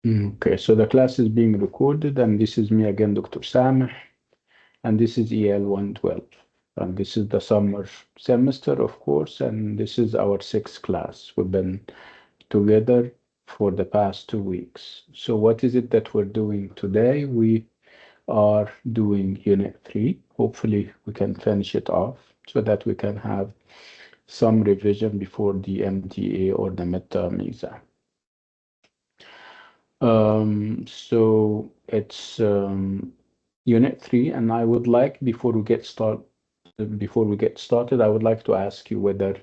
Okay, so the class is being recorded, and this is me again, Dr. Sameh, and this is EL112. And this is the summer semester, of course, and this is our sixth class. We've been together for the past 2 weeks. So what is it that we're doing today? We are doing Unit 3. Hopefully, we can finish it off so that we can have some revision before the MTA or the midterm exam. So it's Unit 3, and I would like, before we get started, I would like to ask you whether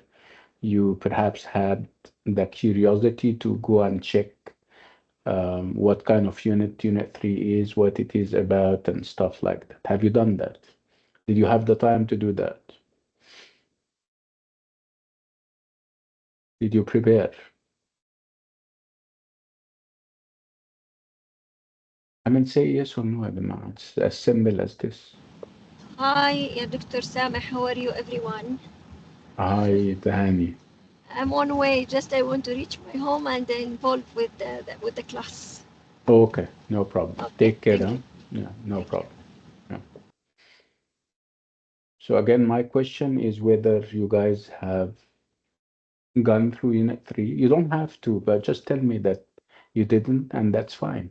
you perhaps had the curiosity to go and check what kind of Unit 3 is, what it is about, and stuff like that. Have you done that? Did you have the time to do that? Did you prepare? I mean, say yes or no, Abima. It's as simple as this. Hi, Dr. Sameh. How are you, everyone? Hi, Tahani. I'm on way. Just I want to reach my home and involve with the class. Okay, no problem. Okay, Take care, thank huh? you. Yeah, no Thank you. problem. Yeah. So again, my question is whether you guys have gone through Unit 3. You don't have to, but just tell me that you didn't, and that's fine.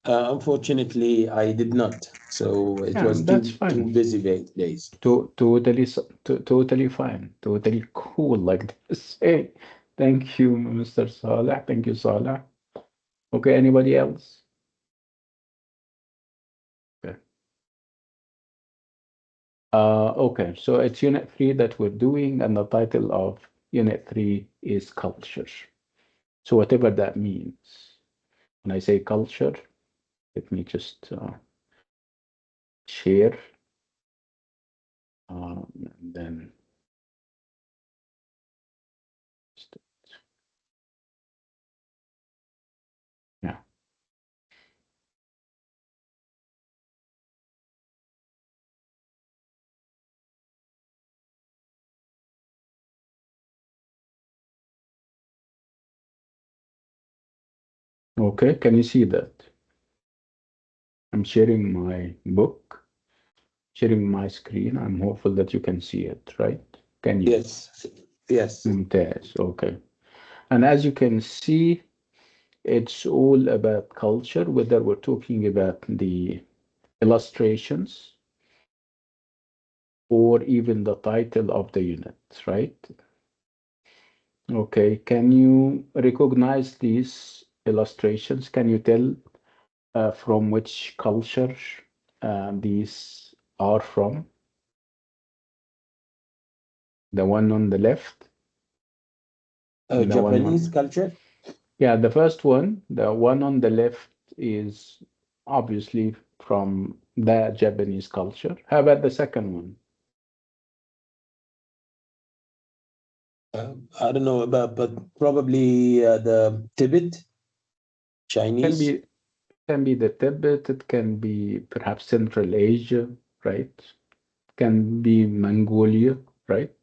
Unfortunately, I did not. So it Yeah, was that's too fine. busy days. Totally fine. Totally cool like this. Hey, thank you, Mr. Saleh. Thank you, Saleh. Okay, anybody else? Okay. Okay, so it's Unit 3 that we're doing, and the title of Unit 3 is Culture. So whatever that means. When I say culture, let me just share, and then yeah. Okay, can you see that? I'm sharing my book, sharing my screen. I'm hopeful that you can see it, right? Can you? Yes, yes. Mumtaz. Okay. And as you can see, it's all about culture, whether we're talking about the illustrations or even the title of the unit, right? Okay, can you recognize these illustrations? Can you tell from which culture these are from? The one on the left and the one Japanese on, culture. yeah, the first one, the one on the left is obviously from the Japanese culture. How about the second one? I don't know about, but probably the Tibet, Can Chinese. be can be the Tibet, it can be perhaps Central Asia, right? Can be Mongolia, right?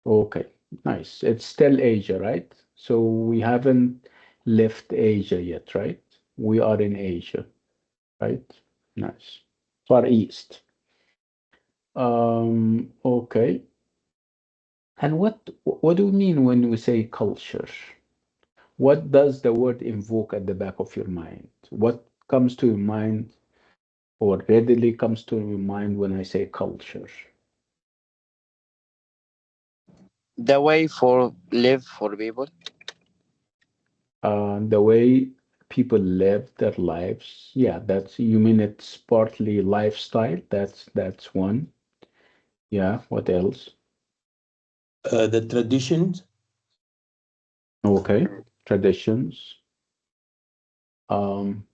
Okay, nice. It's still Asia, right? So we haven't left Asia yet, right? We are in Asia, right? Nice. Far East. Okay. And what do you mean when we say culture? What does the word invoke at the back of your mind? What comes to your mind or readily comes to your mind when I say culture? The way for live for people. The way people live their lives. Yeah, that's you mean it's partly lifestyle. That's one. Yeah, what else? The traditions. Okay, traditions. Um,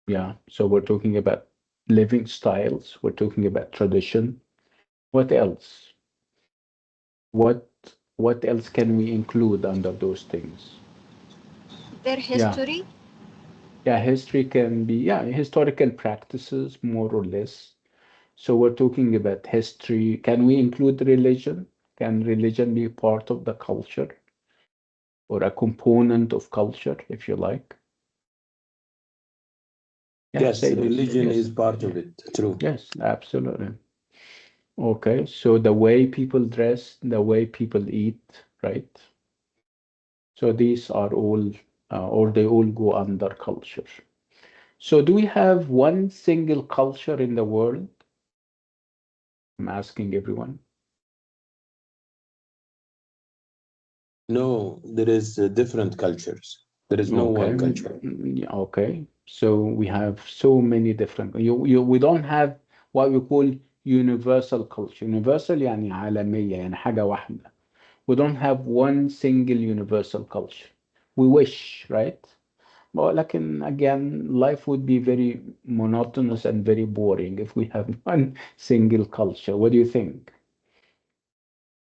yeah, so we're talking about living styles. We're talking about tradition. What else? What what else can we include under those things? Their Yeah, history. yeah, history can be, yeah, historical practices, more or less. So we're talking about history. Can we include religion? Can religion be part of the culture? or a component of culture, if you like. Yeah, Yes, say this. religion Yes. is part of it. True. Yes, absolutely. Okay, so the way people dress, the way people eat, right? So these are all, or they all go under culture. So do we have one single culture in the world? I'm asking everyone. No, there is different cultures. There is no Okay, one culture. yeah, okay. So we have so many different. We don't have what we call universal culture. Universal يعني عالمية يعني حاجة واحدة. We don't have one single universal culture. We wish, right? But لكن again, life would be very monotonous and very boring if we have one single culture. What do you think?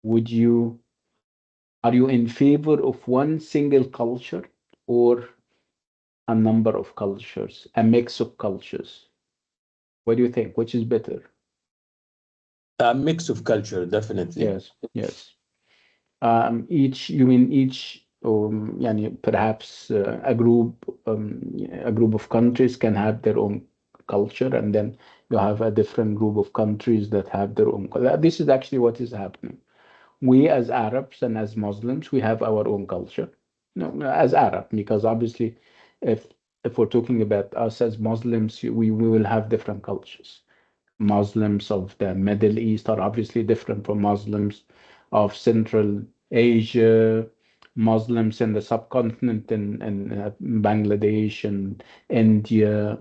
Would you, are you in favor of one single culture or a number of cultures, a mix of cultures? What do you think? Which is better? A mix of culture, definitely. Yes, yes. Each, you mean each, يعني perhaps a group of countries can have their own culture, and then you have a different group of countries that have their own culture. This is actually what is happening. We as Arabs and as Muslims, we have our own culture. No, as Arab, because obviously, if if we're talking about us as Muslims, we will have different cultures. Muslims of the Middle East are obviously different from Muslims of Central Asia, Muslims in the subcontinent in Bangladesh and India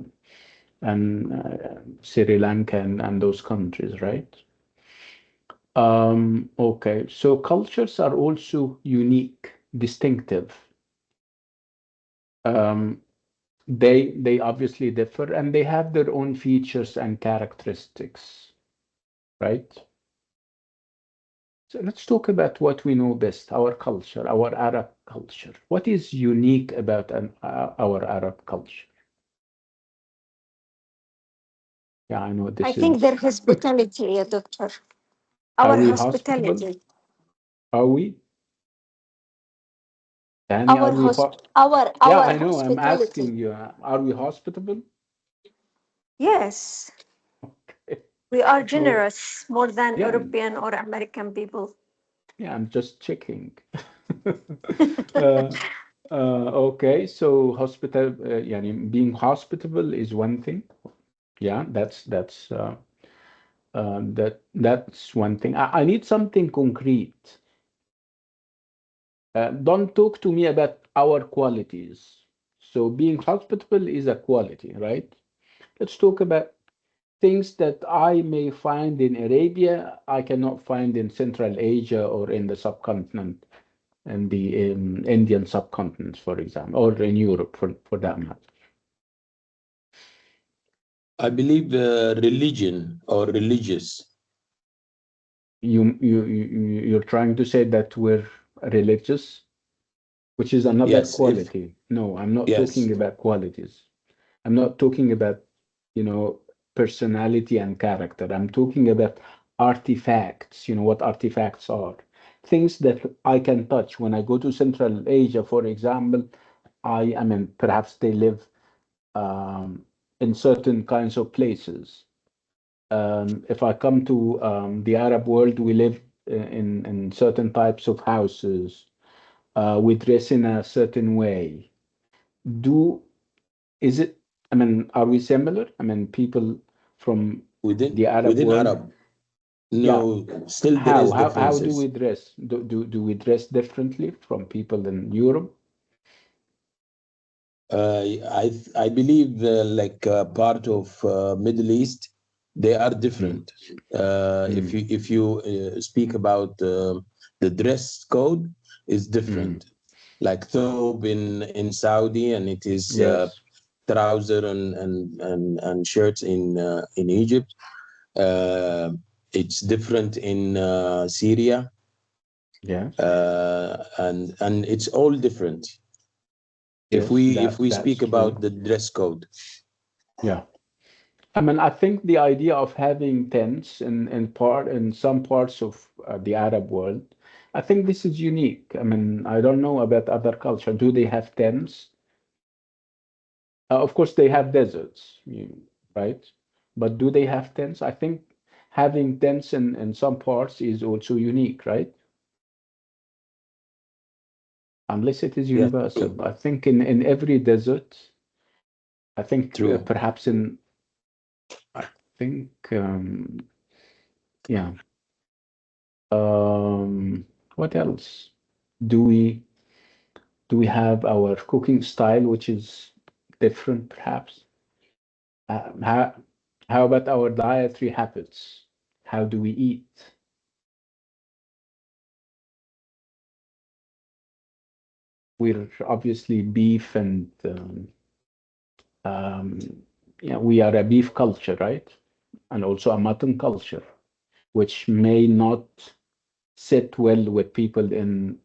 and Sri Lanka and those countries, right? Okay, so cultures are also unique, distinctive. Um, they obviously differ and they have their own features and characteristics, right? So let's talk about what we know best, our culture, our Arab culture. What is unique about our Arab culture? Yeah, I know I this think their is. hospitality, doctor. Are Our we hospitable? hospitality. Are we? Danny, are Our we? Yeah, our I know. I'm hospitality. asking you. Are we hospitable? Yes, we are Oh, generous more than yeah, European or American people. yeah. I'm just checking. uh, okay, so يعني being hospitable is one thing. Yeah, that's one thing. I need something concrete. Don't talk to me about our qualities. So being hospitable is a quality, right? Let's talk about things that I may find in Arabia, I cannot find in Central Asia or in the subcontinent, in the Indian subcontinent, for example, or in Europe for that matter. I believe religion or religious. You're trying to say that we're religious, which is another Yes, if quality. No, I'm not yes, talking about qualities. I'm not talking about, personality and character. I'm talking about artifacts, what artifacts are. Things that I can touch. When I go to Central Asia, for example, I mean, perhaps they live in certain kinds of places. If I come to the Arab world, we live in certain types of houses. We dress in a certain way. Do Is it, I mean, are we similar? I mean, people from the Arab within world, Arab. yeah. No, still there How is how how do we differences. dress? Do we dress differently from people in Europe? I believe like part of Middle East, they are Mm, different. mm, If you speak about the dress code, is mm. different. Like thobe in Saudi, and it is Yes, trouser and shirts in Egypt. Uh, it's different in Syria, yes, and it's all different. If yes. we That's speak true. about the dress code. Yeah. I mean, I think the idea of having tents in some parts of the Arab world, I think this is unique. I mean, I don't know about other culture. Do they have tents? Of course, they have deserts, right? But do they have tents? I think having tents in some parts is also unique, right? Unless it is Yes, universal. true. I think in every desert, I think True. perhaps I think, yeah. What else? Do we do we have our cooking style, which is different, perhaps? Uh, how how about our dietary habits? How do we eat? We're obviously beef and um, yeah, we are a beef culture, right? And also a mutton culture, which may not sit well with people in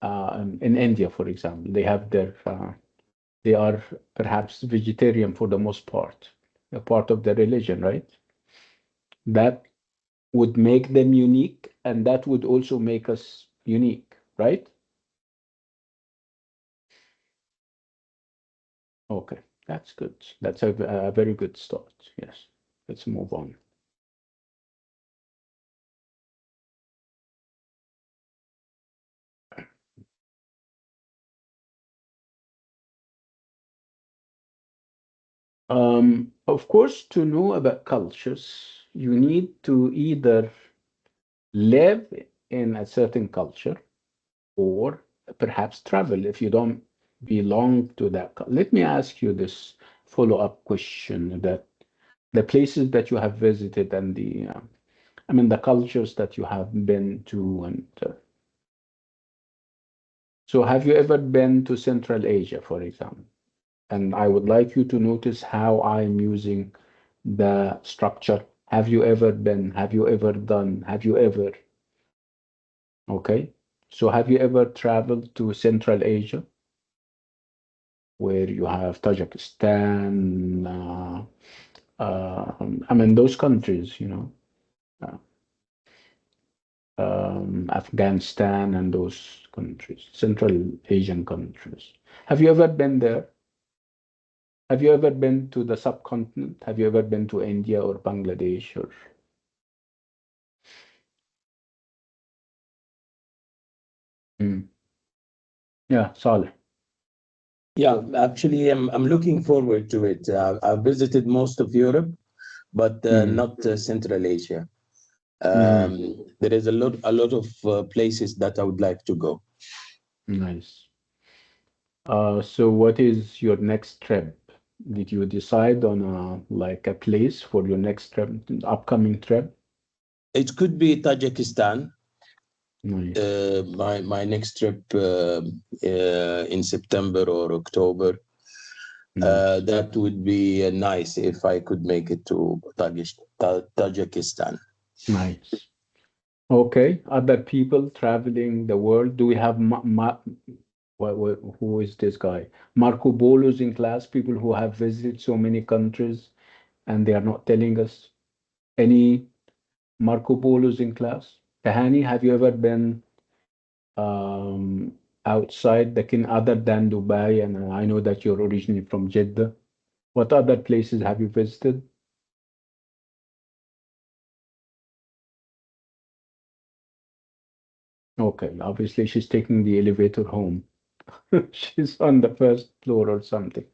India, for example. They are perhaps vegetarian for the most part, a part of their religion, right? That would make them unique, and that would also make us unique, right? Okay, that's good. That's a very good start. Yes, let's move on. Of course, to know about cultures, you need to either live in a certain culture or perhaps travel if you don't belong to that. Let me ask you this follow-up question that the places that you have visited and I mean, the cultures that you have been to, and so have you ever been to Central Asia, for example? And I would like you to notice how I'm using the structure. Have you ever been? Have you ever done? Have you ever? Okay. So have you ever traveled to Central Asia, where you have Tajikistan? I mean, those countries, uh, Afghanistan and those countries, Central Asian countries. Have you ever been there? Have you ever been to the subcontinent? Have you ever been to India or Bangladesh or? Mm. Yeah, Saleh. Yeah, actually, I'm looking forward to it. I've visited most of Europe, but Mm. not Central Asia. Mm. There is a lot of places that I would like to go. Nice. So what is your next trip? Did you decide on like a place for your next trip, upcoming trip? It could be Tajikistan. Nice. My next trip in September or October. Nice. That would be nice if I could make it to Tajikistan. Nice. Okay. Other people traveling the world. Do we have who is this guy? Marco Polo's in class, people who have visited so many countries and they are not telling us. Any Marco Polo's in class? Tahani, have you ever been um, outside the kin other than Dubai? And I know that you're originally from Jeddah. What other places have you visited? Okay, obviously she's taking the elevator home. She's on the first floor or something.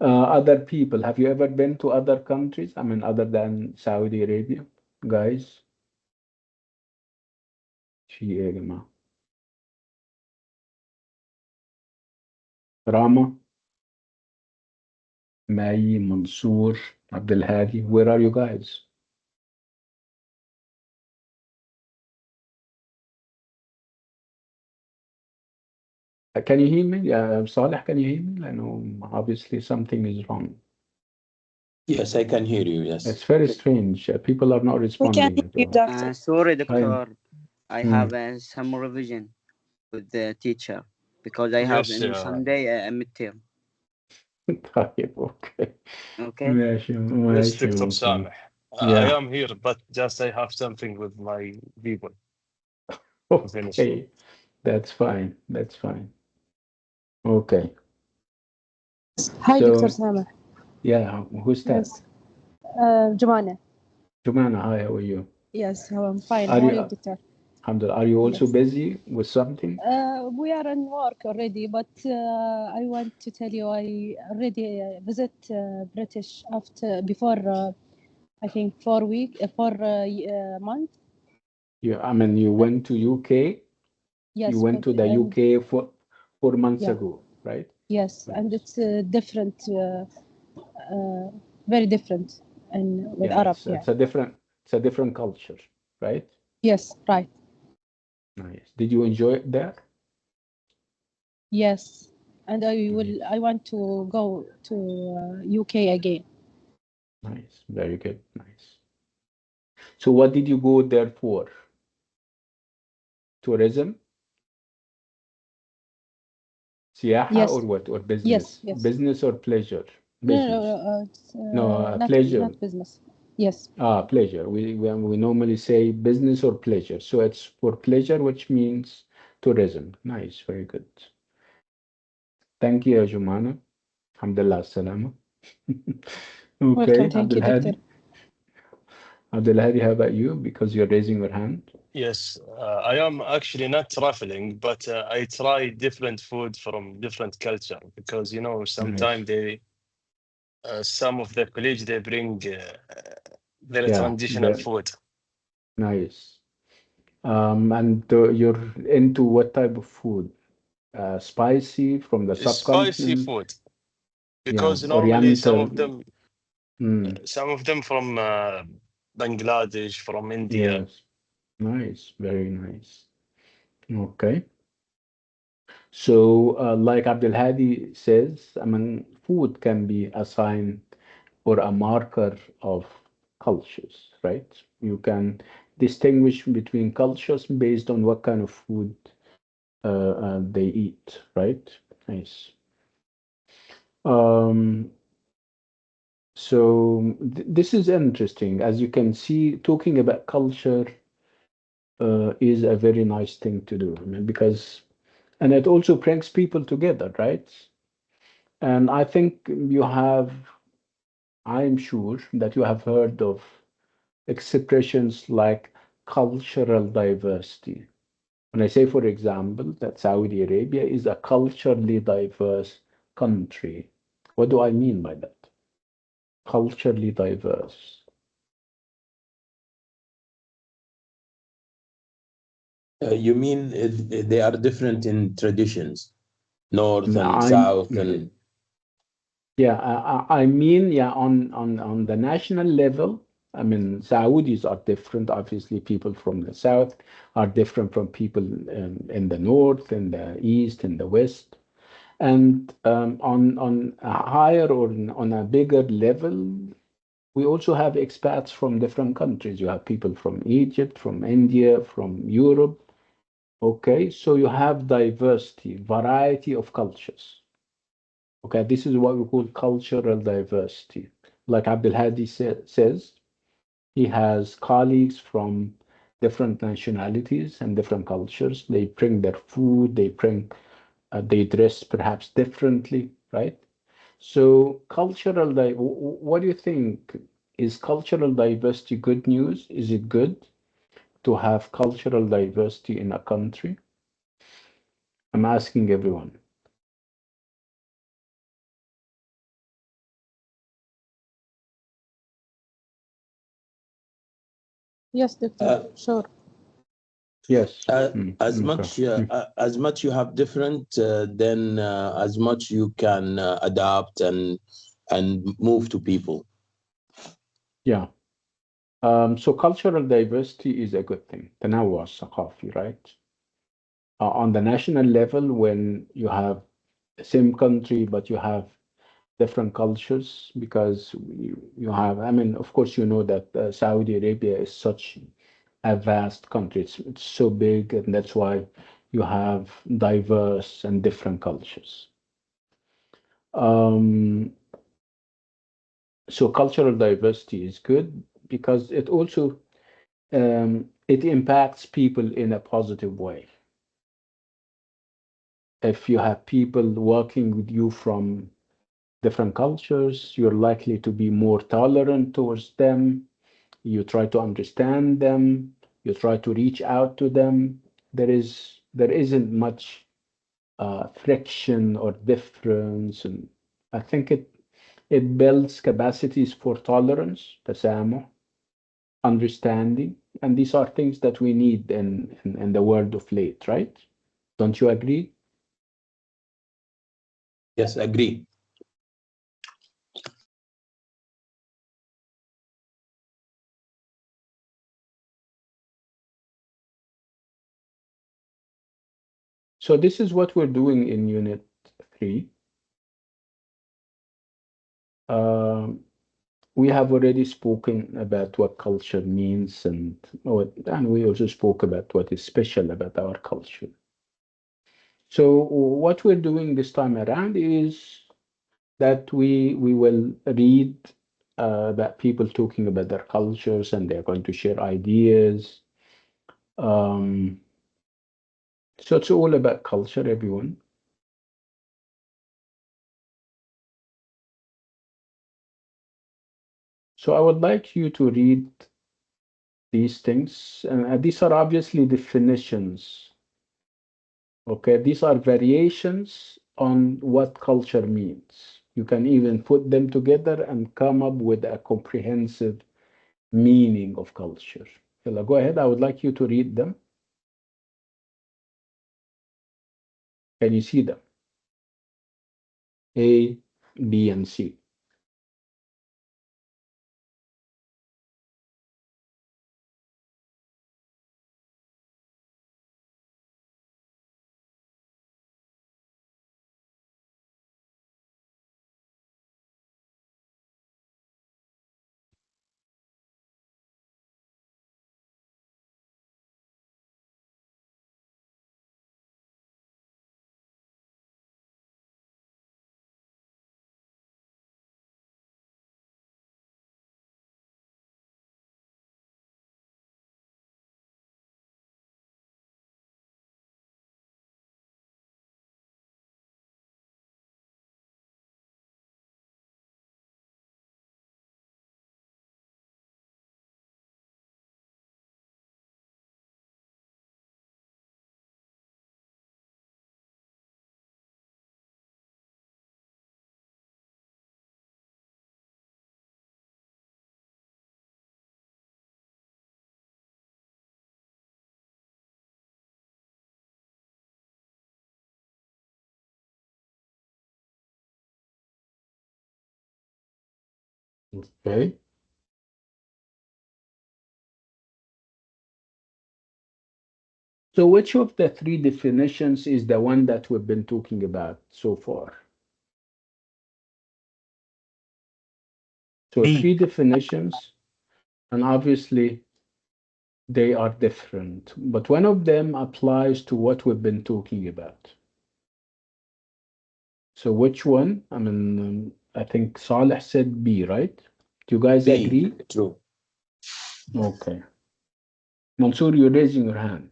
Other people, have you ever been to other countries? I mean, other than Saudi Arabia, guys? في إيه يا جماعة؟ Rama, Mai, Mansoor, Abdul Hadi, where are you guys? Can you hear me? Saleh, can you hear me? I know obviously something is wrong. Yes, I can hear you. It's Yes. very strange. People are not We can responding hear at you, all. doctor. Sorry, Fine. doctor. I Hmm. have some revision with the teacher because I have Yes, in Sunday a midterm. طيب اوكي Okay. ماشي yes, ماشي Dr. ممكن Sameh. I yeah am here, but just I have something with my people. Finish. Okay, that's fine. That's fine. Okay. Hi, Dr. So, Sameh. yeah, who's that? Yes. Jumana. Jumana, hi, how are you? Yes, I'm fine. Are How are you, you, Doctor? Alhamdulillah, are you also Yes. busy with something? We are in work already, but I want to tell you I already visit British after before I think 4 months. I mean, you went to UK. You Yes, went but to the UK for 4 months yeah, ago, right? yes, and Nice. it's different, very different, and with Yeah, Arab. it's Yeah. it's a different culture, right? Yes, right. Nice. Did you enjoy it there? Yes, and Nice. I want to go to UK again. Nice. Very good. Nice. So what did you go there for? Tourism, siyaha, or Yes, what? Or yes, business? yes. Business or pleasure? No, no, Business. no, it's No, pleasure. not business. Yes, Pleasure. We normally say business or pleasure. So it's for pleasure, which means tourism. Nice. Very good. Thank you, Jumana. Alhamdulillah, salama. welcome. Okay, Thank you, Abdul doctor. Hadi. Abdul Hadi, how about you? Because you're raising your hand. Yes, I am actually not traveling, but I try different food from different culture because Nice. sometimes some of the colleagues they bring their Yeah, traditional food. nice. And you're into what type of food? Spicy from the Spicy subcontinent? food Yeah, because normally Oriental. Mm, some of them from Bangladesh, from India. yes, nice, very nice. Okay. So, like Abdul Hadi says, I mean, food can be a sign or a marker of cultures, right? You can distinguish between cultures based on what kind of food they eat, right? Nice. Um, so th this is interesting. As you can see, talking about culture is a very nice thing to do. I mean, because, and it also brings people together, right? And I think I'm sure that you have heard of expressions like cultural diversity. When I say, for example, that Saudi Arabia is a culturally diverse country, what do I mean by that? Culturally diverse. You mean they are different in traditions, north and I'm, south, and yeah, I mean, yeah, on the national level, I mean, Saudis are different. Obviously, people from the south are different from people in the north, in the east, in the west. And on a higher or on a bigger level, we also have expats from different countries. You have people from Egypt, from India, from Europe. Okay, so you have diversity, variety of cultures. Okay, this is what we call cultural diversity. Like Abdul Hadi says, he has colleagues from different nationalities and different cultures. They bring their food, they dress perhaps differently, right? So what do you think? Is cultural diversity good news? Is it good to have cultural diversity in a country? I'm asking everyone. Yes, doctor. uh, Sure. Yes. Okay. as much you have different, then as much you can adapt and move to people. Yeah. So cultural diversity is a good thing. تنوع الثقافي, right? On the national level, when you have the same country but you have different cultures, because you have, I mean, of course, you know that Saudi Arabia is such a vast country. It's so big, and that's why you have diverse and different cultures. Um, so cultural diversity is good because it also it impacts people in a positive way. If you have people working with you from different cultures, you're likely to be more tolerant towards them. You try to understand them. You try to reach out to them. There isn't much friction or difference, and I think it builds capacities for tolerance, تسامح, understanding, and these are things that we need in the world of late, right? Don't you agree? Yes, agree. So this is what we're doing in Unit 3. Um, we have already spoken about what culture means, and we also spoke about what is special about our culture. So what we're doing this time around is that we will read about people talking about their cultures, and they're going to share ideas. Um, so it's all about culture, everyone. So I would like you to read these things. These are obviously definitions. Okay, these are variations on what culture means. You can even put them together and come up with a comprehensive meaning of culture. Yalla, go ahead. I would like you to read them. Can you see them? A, B, and C. Okay. So which of the three definitions is the one that we've been talking about so far? So B. three definitions, and obviously they are different, but one of them applies to what we've been talking about. So which one? I think Saleh said B, right? Do you guys B, agree? true. Okay. Mansoor, you're raising your hand.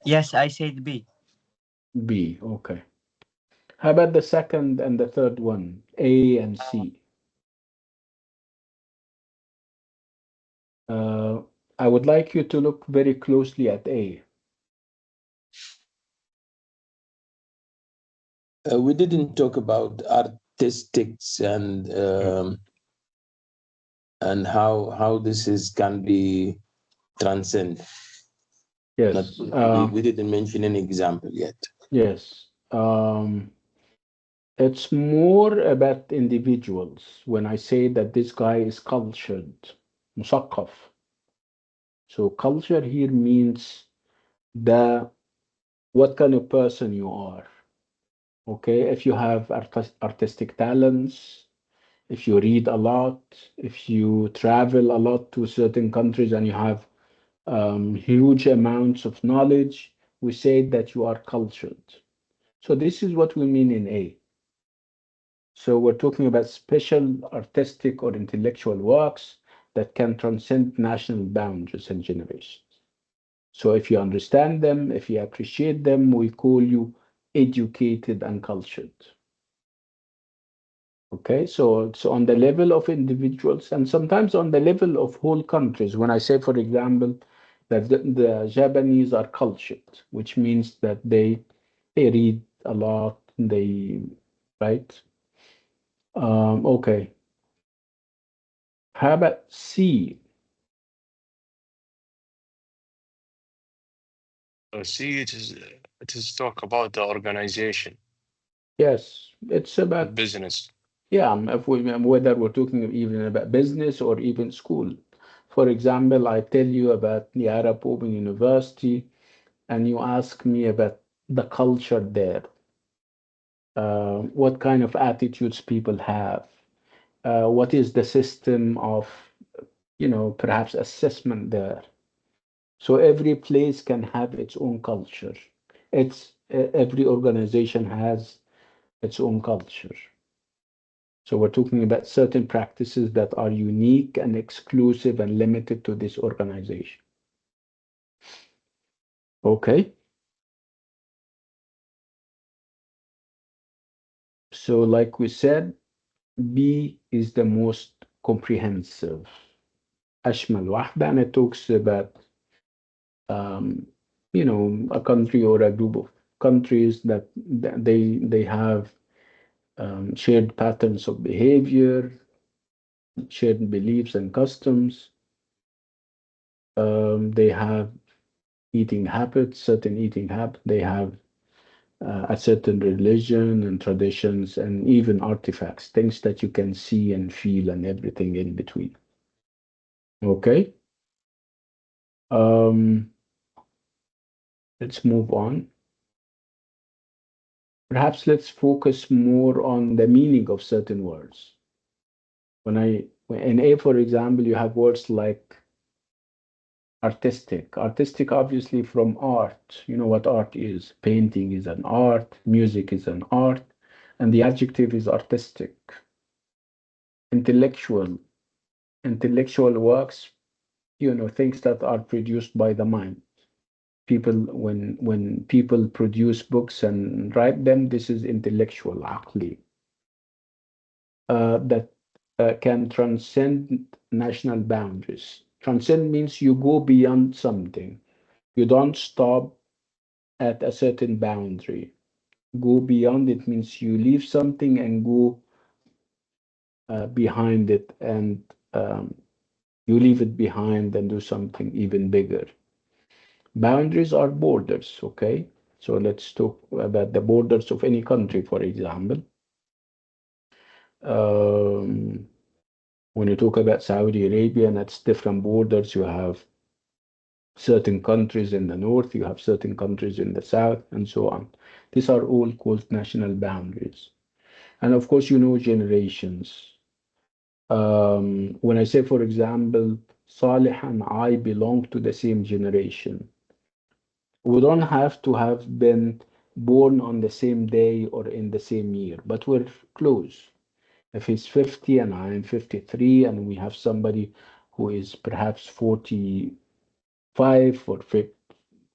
Yes, I said B. B, okay. How about the second and the third one, A and C? Uh, I would like you to look very closely at A. We didn't talk about artistics and how this is can be transcend. Yes. We didn't mention any example yet. Yes. It's more about individuals when I say that this guy is cultured, مثقف. So culture here means what kind of person you are. Okay, if you have artistic talents, if you read a lot, if you travel a lot to certain countries and you have huge amounts of knowledge, we say that you are cultured. So this is what we mean in A. So we're talking about special artistic or intellectual works that can transcend national boundaries and generations. So if you understand them, if you appreciate them, we call you educated and cultured. Okay, so it's on the level of individuals and sometimes on the level of whole countries. When I say, for example, that the Japanese are cultured, which means that they read a lot, they, right? Okay. How about C? See, it is talk about the organization, Yes, it's about, business. yeah, if whether we're talking even about business or even school. For example, I tell you about the Arab Open University, and you ask me about the culture there, what kind of attitudes people have, what is the system of, perhaps assessment there. So every place can have its own culture. Every organization has its own culture. So we're talking about certain practices that are unique and exclusive and limited to this organization. Okay. So like we said, B is the most comprehensive. أشمل واحدة, and it talks about um, a country or a group of countries that they have shared patterns of behavior, shared beliefs and customs. They have eating habits, certain eating habits. They have a certain religion and traditions and even artifacts, things that you can see and feel and everything in between. Okay. Um, let's move on. Perhaps let's focus more on the meaning of certain words. In A, for example, you have words like artistic. Artistic, obviously, from art. You know what art is. Painting is an art, music is an art, and the adjective is artistic. Intellectual. Intellectual works, things that are produced by the mind. People, when people produce books and write them, this is intellectual, عقلي. That can transcend national boundaries. Transcend means you go beyond something. You don't stop at a certain boundary. Go beyond it means you leave something and go behind it, and you leave it behind and do something even bigger. Boundaries are borders, okay? So let's talk about the borders of any country, for example. Um, when you talk about Saudi Arabia, that's different borders. You have certain countries in the north, you have certain countries in the south, and so on. These are all called national boundaries. And of course, generations. When I say, for example, Saleh and I belong to the same generation, we don't have to have been born on the same day or in the same year, but we're close. If he's 50 and I'm 53, and we have somebody who is perhaps 45 or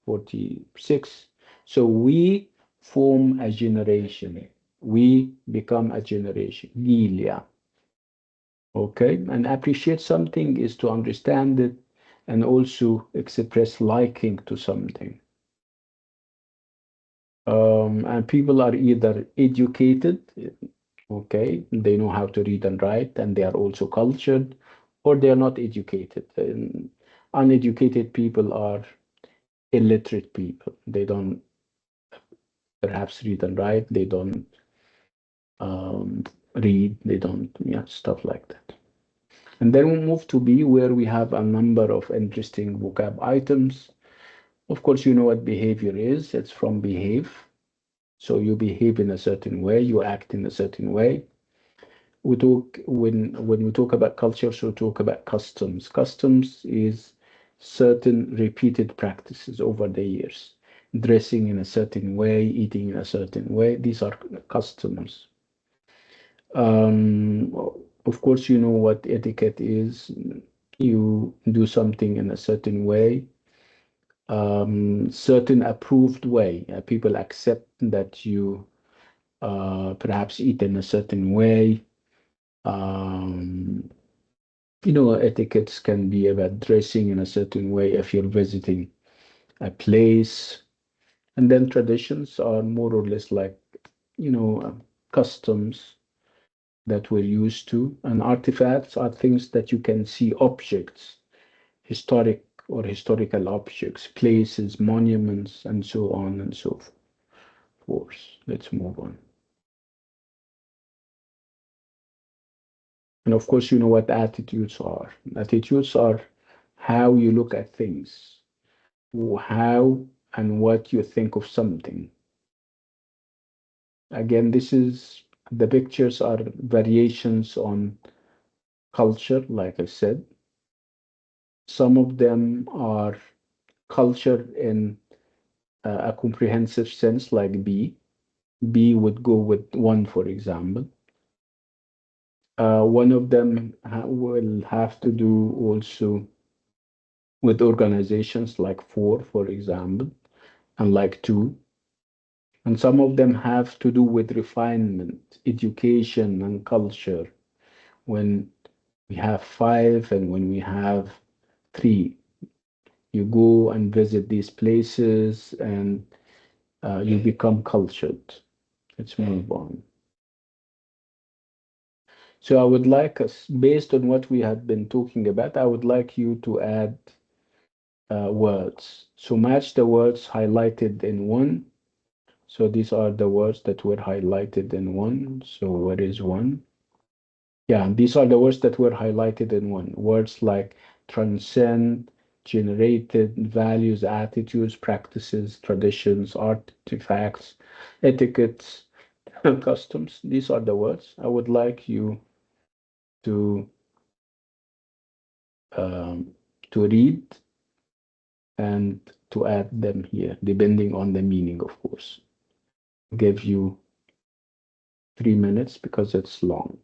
46, so we form a generation. We become a generation. Gilia. Okay, and appreciate something is to understand it and also express liking to something. And people are either educated, okay, they know how to read and write, and they are also cultured, or they are not educated. And uneducated people are illiterate people. They don't perhaps read and write, they don't read, they don't, yeah, stuff like that. And then we move to B, where we have a number of interesting vocab items. Of course, you know what behavior is. It's from behave. So you behave in a certain way, you act in a certain way. We talk when we talk about culture, so we talk about customs. Customs is certain repeated practices over the years. Dressing in a certain way, eating in a certain way. These are customs. Um, of course, you know what etiquette is. You do something in a certain way. certain approved way. People accept that you perhaps eat in a certain way. Um, etiquettes can be about dressing in a certain way if you're visiting a place. And then traditions are more or less like, customs that we're used to. And artifacts are things that you can see, objects, historic or historical objects, places, monuments, and so on and so forth. Let's move on. And of course, you know what attitudes are. Attitudes are how you look at things, how and what you think of something. Again, the pictures are variations on culture, like I said. Some of them are culture in a comprehensive sense, like B. B would go with one, for example. One of them will have to do also with organizations like four, for example, and like two. And some of them have to do with refinement, education, and culture. When we have five and when we have three, you go and visit these places and you become cultured. Let's move on. So I would like us, based on what we have been talking about, I would like you to add words. So match the words highlighted in one. So these are the words that were highlighted in one. So what is one? Yeah, these are the words that were highlighted in one. Words like transcend, generated, values, attitudes, practices, traditions, artifacts, etiquettes, customs. These are the words. I would like you to um, read and to add them here, depending on the meaning, of course. Give you 3 minutes because it's long.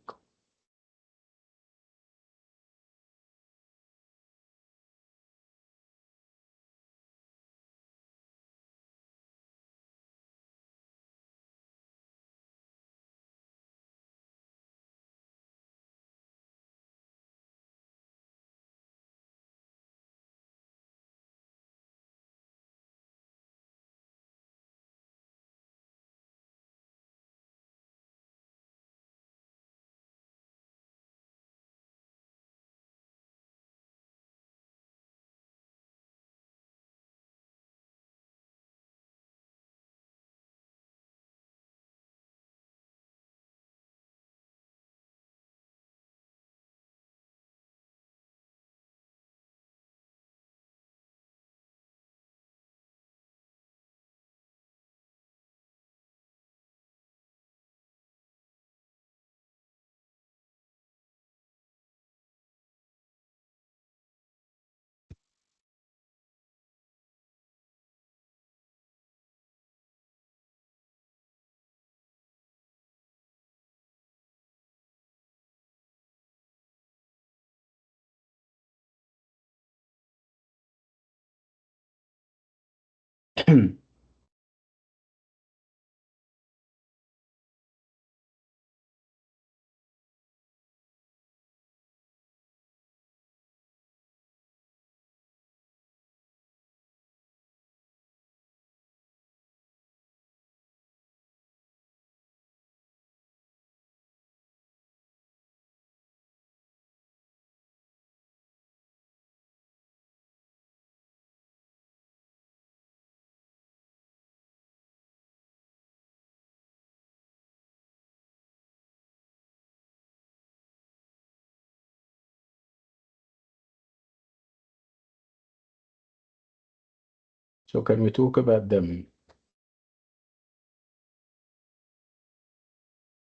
So can we talk about them?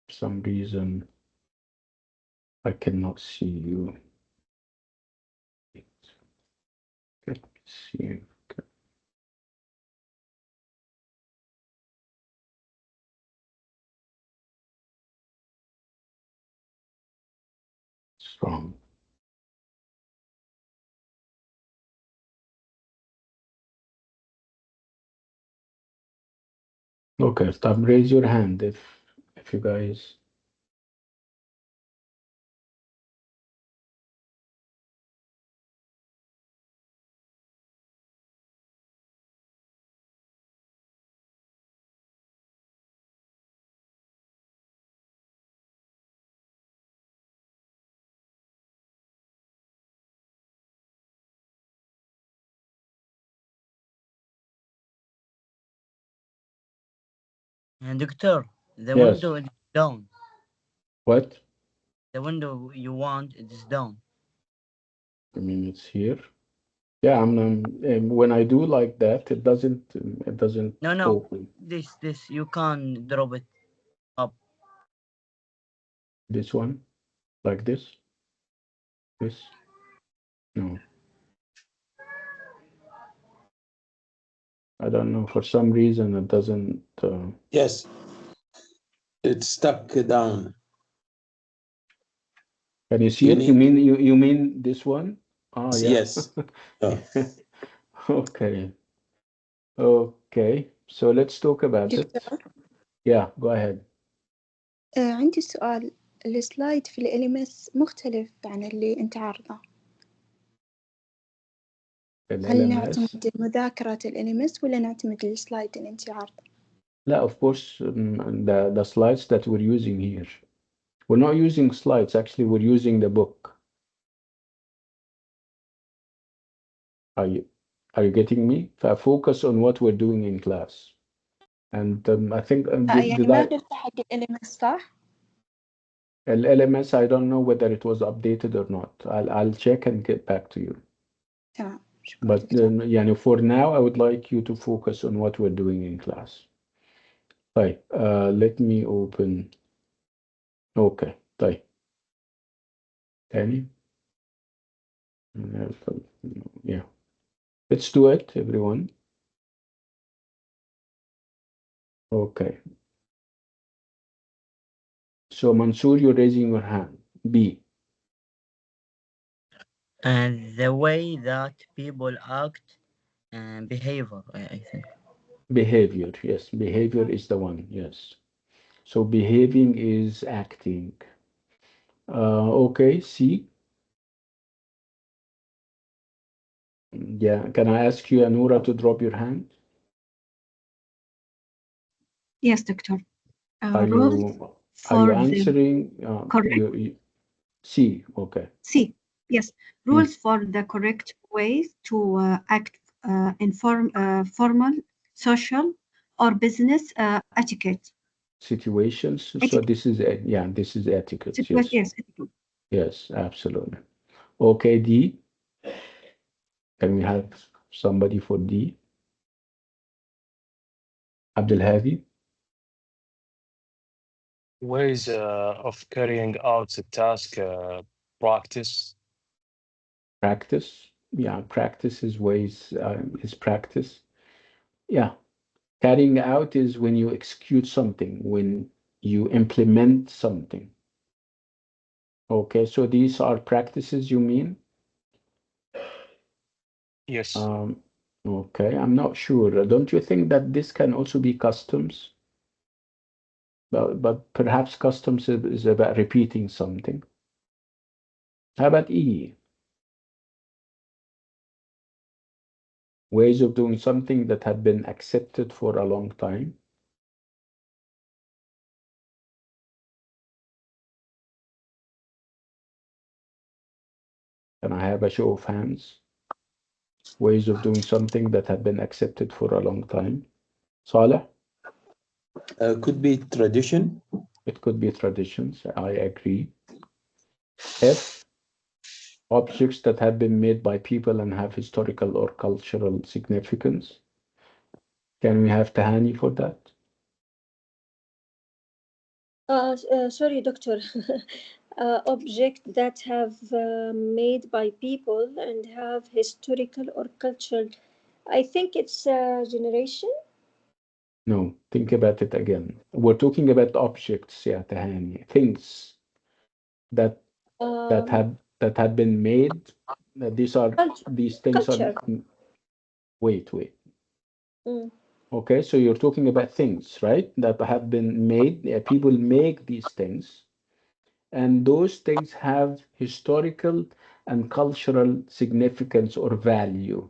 For some reason, I cannot see you. Let me see. What's wrong? Okay, stop. Raise your hand if you guys. Doctor, the Yes. window is down. What? The window you want it is down. I mean, it's here. Yeah, when I do like that, it doesn't No. open. This you can drop it up. This one, like this. This. No, I don't know. For some reason, it doesn't. Yes, it's stuck down. Can you see You it? You need mean you mean this one? Oh yeah. yes. Oh. Okay. Okay. So let's talk about it. دكتور Yeah, go ahead. عندي سؤال. السلايد في الإليمس مختلف عن اللي أنت عارضه. هل LMS. نعتمد مذاكرة الإليمس ولا نعتمد السلايد اللي أنت عارضه؟ لا, of course, the slides that we're using here. We're not using slides. Actually, we're using the book. Are you getting me? Focus on what we're doing in class. And I think يعني ما ضفت حق الإليمس صح؟ LMS, I don't know whether it was updated or not. I'll check and get back to you. تمام. شكرا But دكتور. يعني for now, I would like you to focus on what we're doing in class. طيب, let me open. Okay, طيب. تاني. Yeah. Let's do it, everyone. Okay. So Mansoor, you're raising your hand. B. And the way that people act and behavior, I think. Behavior. Yes, behavior is the one. Yes. So behaving is acting. Okay, C. Yeah. Can I ask you, Anura, to drop your hand? Yes, Doctor. Are Rules you for the answering? correct C. Okay. C. Yes, rules for the correct way to act in formal, social, or business etiquette. Situations. So Etiquette. this is this is etiquette. Etiquette, Yes. yes, etiquette. Yes, absolutely. Okay, D. Can we have somebody for D? Abdulhadi. Ways of carrying out the task, practice. Practice. Yeah, practice is ways, is practice. Yeah. Carrying out is when you execute something, when you implement something. Okay, so these are practices, you mean? Yes. Okay, I'm not sure. Don't you think that this can also be customs? But perhaps customs is about repeating something. How about E? Ways of doing something that have been accepted for a long time. Can I have a show of hands? Ways of doing something that have been accepted for a long time. Saleh? Could be tradition. It could be traditions. I agree. F, objects that have been made by people and have historical or cultural significance. Can we have Tahani for that? Sorry, doctor. Object that have made by people and have historical or cultural. I think it's generation. No, think about it again. We're talking about objects, yeah, Tahani. Things that have been made. These things are. Culture. Wait. Mm. Okay, so you're talking about things, right? That have been made. People make these things, and those things have historical and cultural significance or value.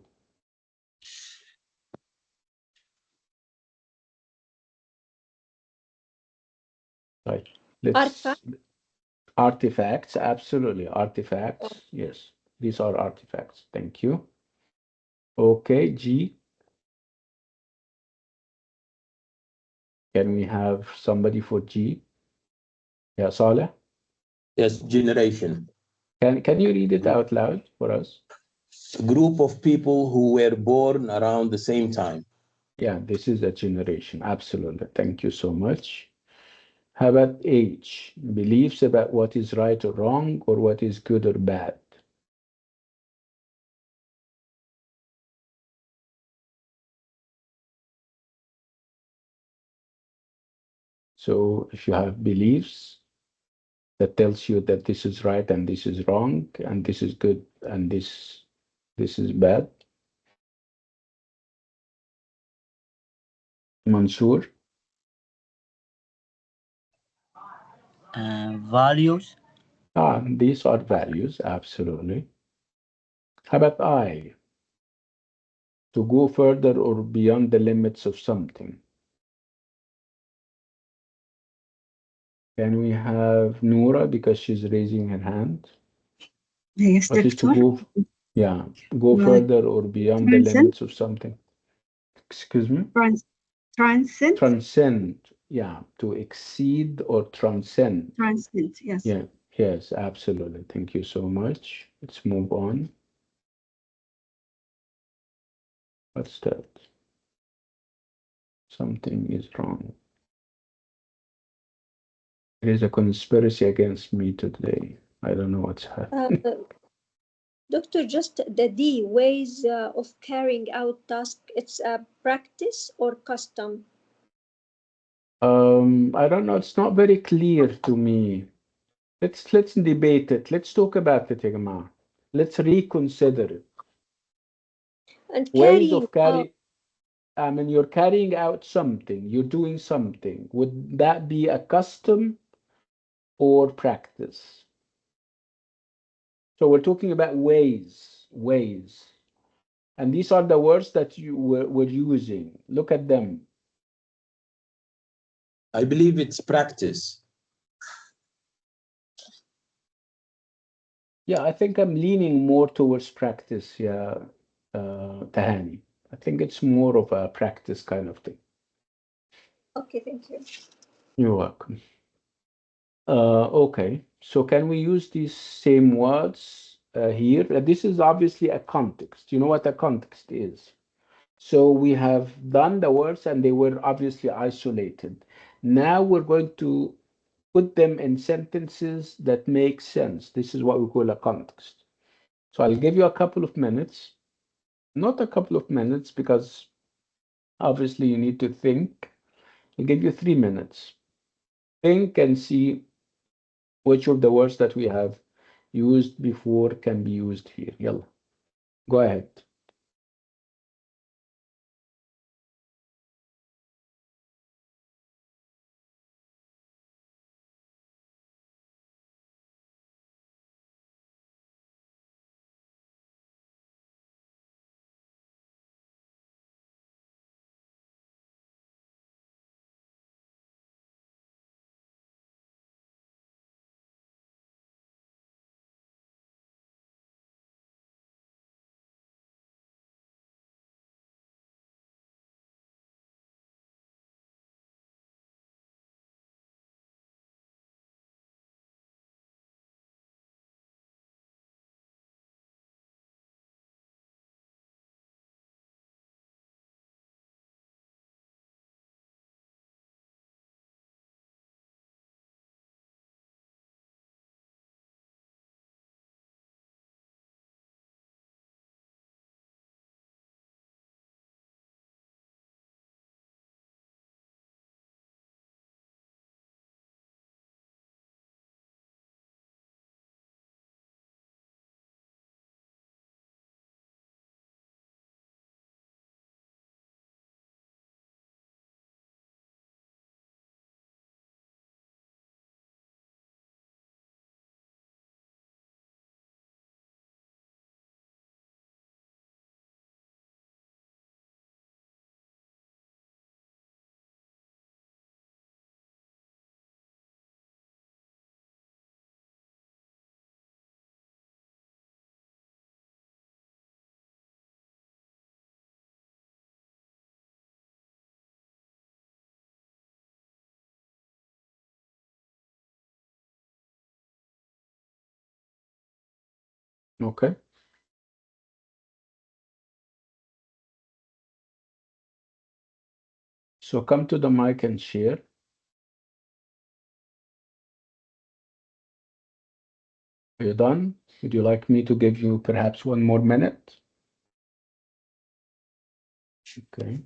Right. Artifact. Artifacts, absolutely. Artifacts, yes. These are artifacts. Thank you. Okay, G. Can we have somebody for G? Yeah, Saleh. Yes, generation. Can you read it out loud for us? A group of people who were born around the same time. Yeah, this is a generation. Absolutely. Thank you so much. How about age? Beliefs about what is right or wrong or what is good or bad. So if you have beliefs that tells you that this is right and this is wrong and this is good and this is bad. Mansoor. Values. These are values, absolutely. How about I? To go further or beyond the limits of something. Can we have Noura because she's raising her hand? Yes, What is to doctor. go, yeah, go further or beyond the Transcend. limits of something? Excuse me? Transcend. Transcend, yeah, to exceed or transcend. Transcend, yes. Yeah, yes, absolutely. Thank you so much. Let's move on. What's that? Something is wrong. There is a conspiracy against me today. I don't know what's happening. Doctor, just the D, ways of carrying out task. It's a practice or custom. I don't know. It's not very clear to me. Let's debate it. Let's talk about it, Jama. Let's reconsider it. And Ways carrying of out. I mean, you're carrying out something, you're doing something. Would that be a custom or practice? So we're talking about ways. And these are the words that we're using. Look at them. I believe it's practice. Yeah, I think I'm leaning more towards practice, yeah, Tahani. I think it's more of a practice kind of thing. Okay, thank you. You're welcome. Okay, so can we use these same words here? This is obviously a context. You know what a context is. So we have done the words and they were obviously isolated. Now we're going to put them in sentences that make sense. This is what we call a context. So I'll give you a couple of minutes, not a couple of minutes because obviously you need to think. I'll give you 3 minutes. Think and see which of the words that we have used before can be used here. Yalla, go ahead. Okay. So come to the mic and share. Are you done? Would you like me to give you perhaps 1 more minute? Okay.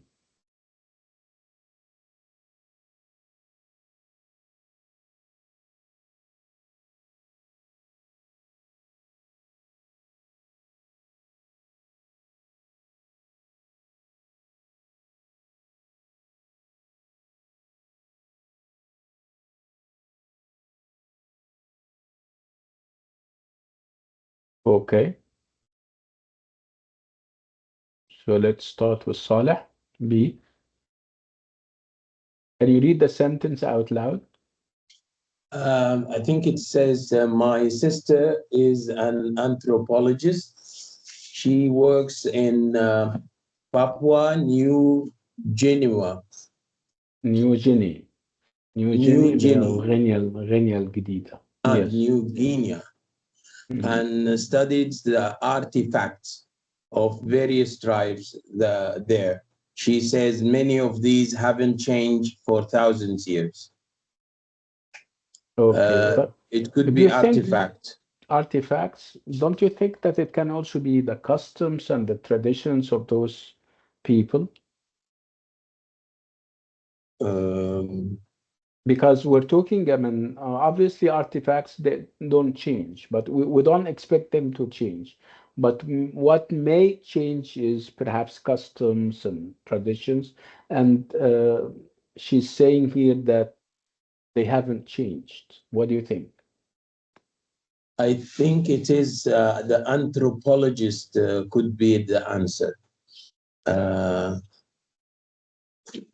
Okay. So let's start with Saleh. B. Can you read the sentence out loud? I think it says, my sister is an anthropologist. She works in Papua New Guinea. New Guinea. New New Guinea اللي هي Guinea غينيا الجديدة. and Yes. New Guinea, and studied the artifacts of various tribes there. She says many of these haven't changed for thousands of years. Okay. But It could do be you think artifacts. don't you think that it can also be the customs and the traditions of those people? Um, Because we're talking, I mean, obviously artifacts they don't change, but we don't expect them to change. But what may change is perhaps customs and traditions. And she's saying here that they haven't changed. What do you think? I think it is the anthropologist could be the answer.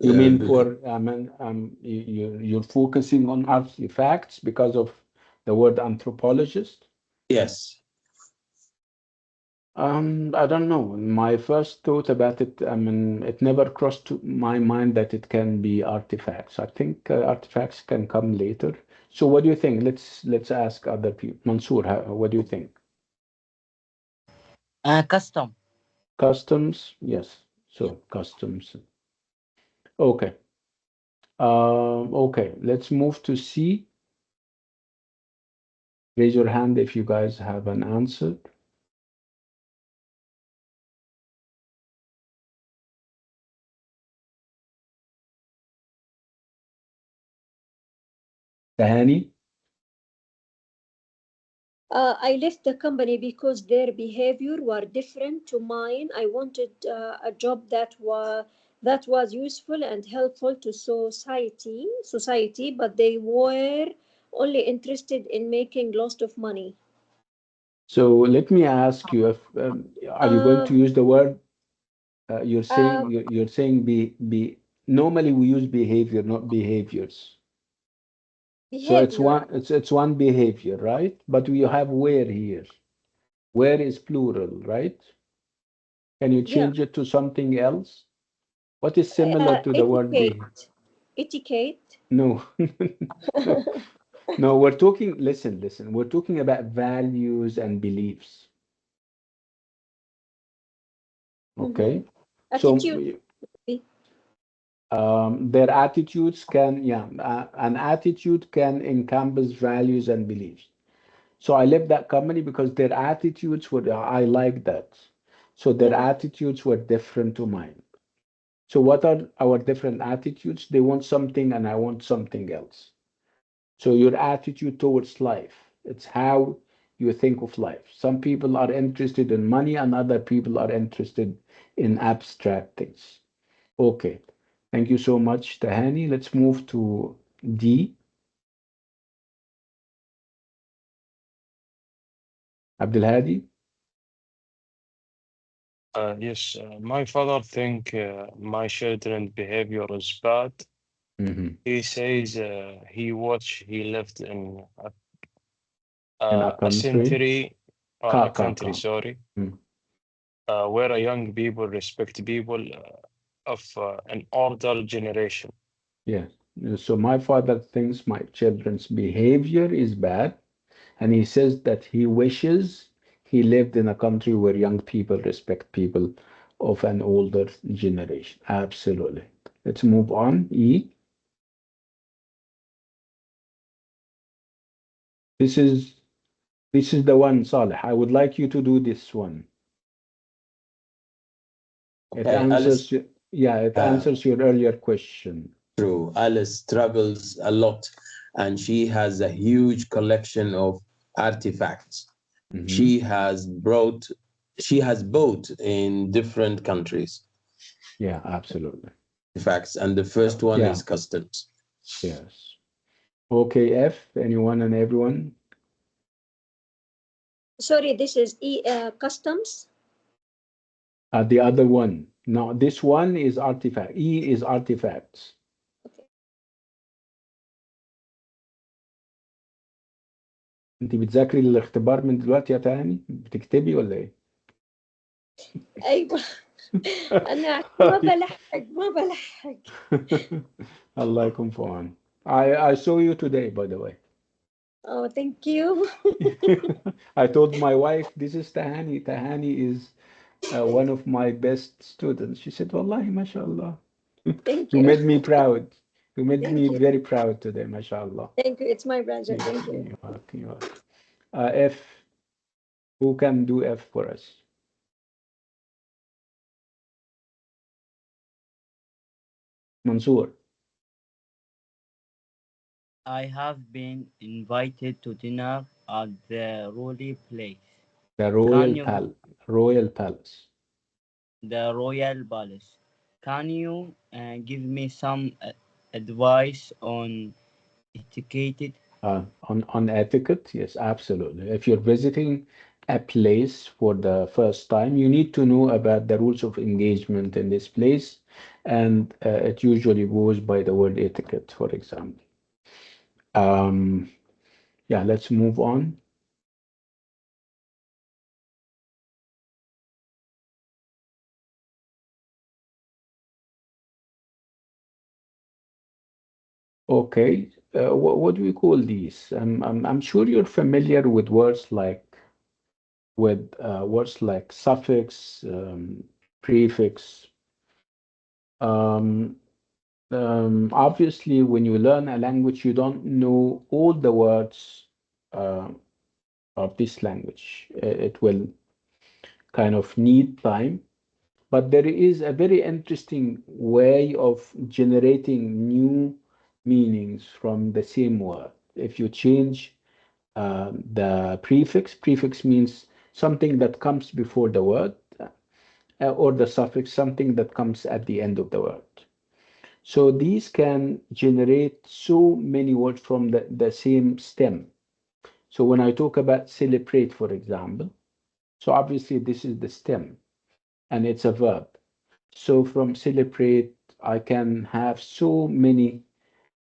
You mean Because, I mean, you're focusing on artifacts because of the word anthropologist? yes, I don't know. My first thought about it, I mean, it never crossed to my mind that it can be artifacts. I think artifacts can come later. So what do you think? Let's ask other people. Mansoor, what do you think? Custom. Customs? Yes. So customs. Okay. Okay. Let's move to C. Raise your hand if you guys have an answer. Tahani? I left the company because their behavior were different to mine. I wanted a job that was useful and helpful to society, but they were only interested in making lots of money. So let me ask you, if are you going to Um, use the word you're saying uh, you're saying be normally we use behavior, not behaviors. So Behavior. it's one behavior, right? But we have where here. Where is plural, right? Can you Yeah. change it to something else? What is similar to the word be? Etiquette. Etiquette. No, no, no. We're talking. Listen. We're talking about values and beliefs. Mm-hmm. Okay. So Attitude. their attitudes can, yeah, an attitude can encompass values and beliefs. So I left that company because their attitudes were, I like that. So their Yeah. attitudes were different to mine. So what are our different attitudes? They want something and I want something else. So your attitude towards life, it's how you think of life. Some people are interested in money and other people are interested in abstract things. Okay. Thank you so much, Tahani. Let's move to D. Abdulhadi. Yes, my father think my children behavior is bad. Hmm. He says he lived in In a a country. century, Ka, a ka, country, ka. sorry, Mm. where a young people respect people of an older generation. Yes. So my father thinks my children's behavior is bad, and he says that he wishes he lived in a country where young people respect people of an older generation. Absolutely. Let's move on. E. This is the one, Saleh. I would like you to do this one. It Okay, Alice, answers, yeah, it answers your earlier question. true. Alice travels a lot and she has a huge collection of artifacts. She has brought, she has bought in different countries. Yeah, absolutely. Artifacts, and the first one Yeah, is customs. yes. Okay, F, anyone and everyone? Sorry, this is customs. The other one. No, this one is artifact. E is artifacts. Okay. انت بتذاكري الاختبار من دلوقتي يا تهاني؟ بتكتبي ولا ايه؟ ايوه انا ما بلحق. الله يكون في عون. I saw you today, by the way. Oh, thank you. I told my wife, this is Tahani. Tahani is one of my best students. She said, Wallahi, mashallah. Thank You you. made me proud. You made Thank me you. very proud today, mashallah. Thank you. It's my pleasure. Thank you. You're welcome, you're welcome. F, who can do F for us? Mansoor. I have been invited to dinner at the Royal Place. The Can you Royal Palace. the Royal Palace? Can you give me some advice on etiquette? On etiquette, yes, absolutely. If you're visiting a place for the first time, you need to know about the rules of engagement in this place, and it usually goes by the word etiquette, for example. Yeah, let's move on. Okay, what do we call these? I'm sure you're familiar with words like suffix, prefix. Um, Obviously, when you learn a language, you don't know all the words uh, of this language. It will kind of need time, but there is a very interesting way of generating new meanings from the same word. If you change the prefix means something that comes before the word, or the suffix, something that comes at the end of the word. So these can generate so many words from the same stem. So when I talk about celebrate, for example, so obviously this is the stem and it's a verb. So from celebrate, I can have so many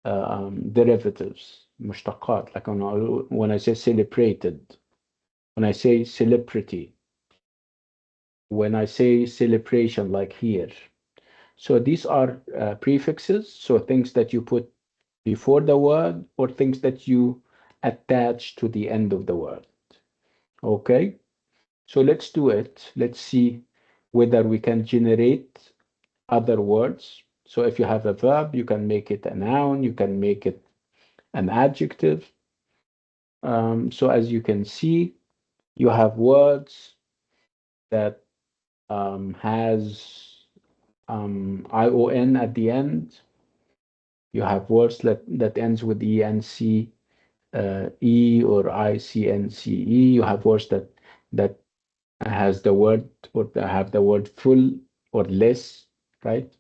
derivatives, mushtaqat, like when I say celebrated, when I say celebrity, when I say celebration, like here. So these are prefixes, so things that you put before the word or things that you attach to the end of the word. Okay, so let's do it. Let's see whether we can generate other words. So if you have a verb, you can make it a noun, you can make it an adjective. So as you can see, you have words that has ION at the end. You have words that ends with ENC, E or ICNCE. You have words that has the word or that have the word full or less, right?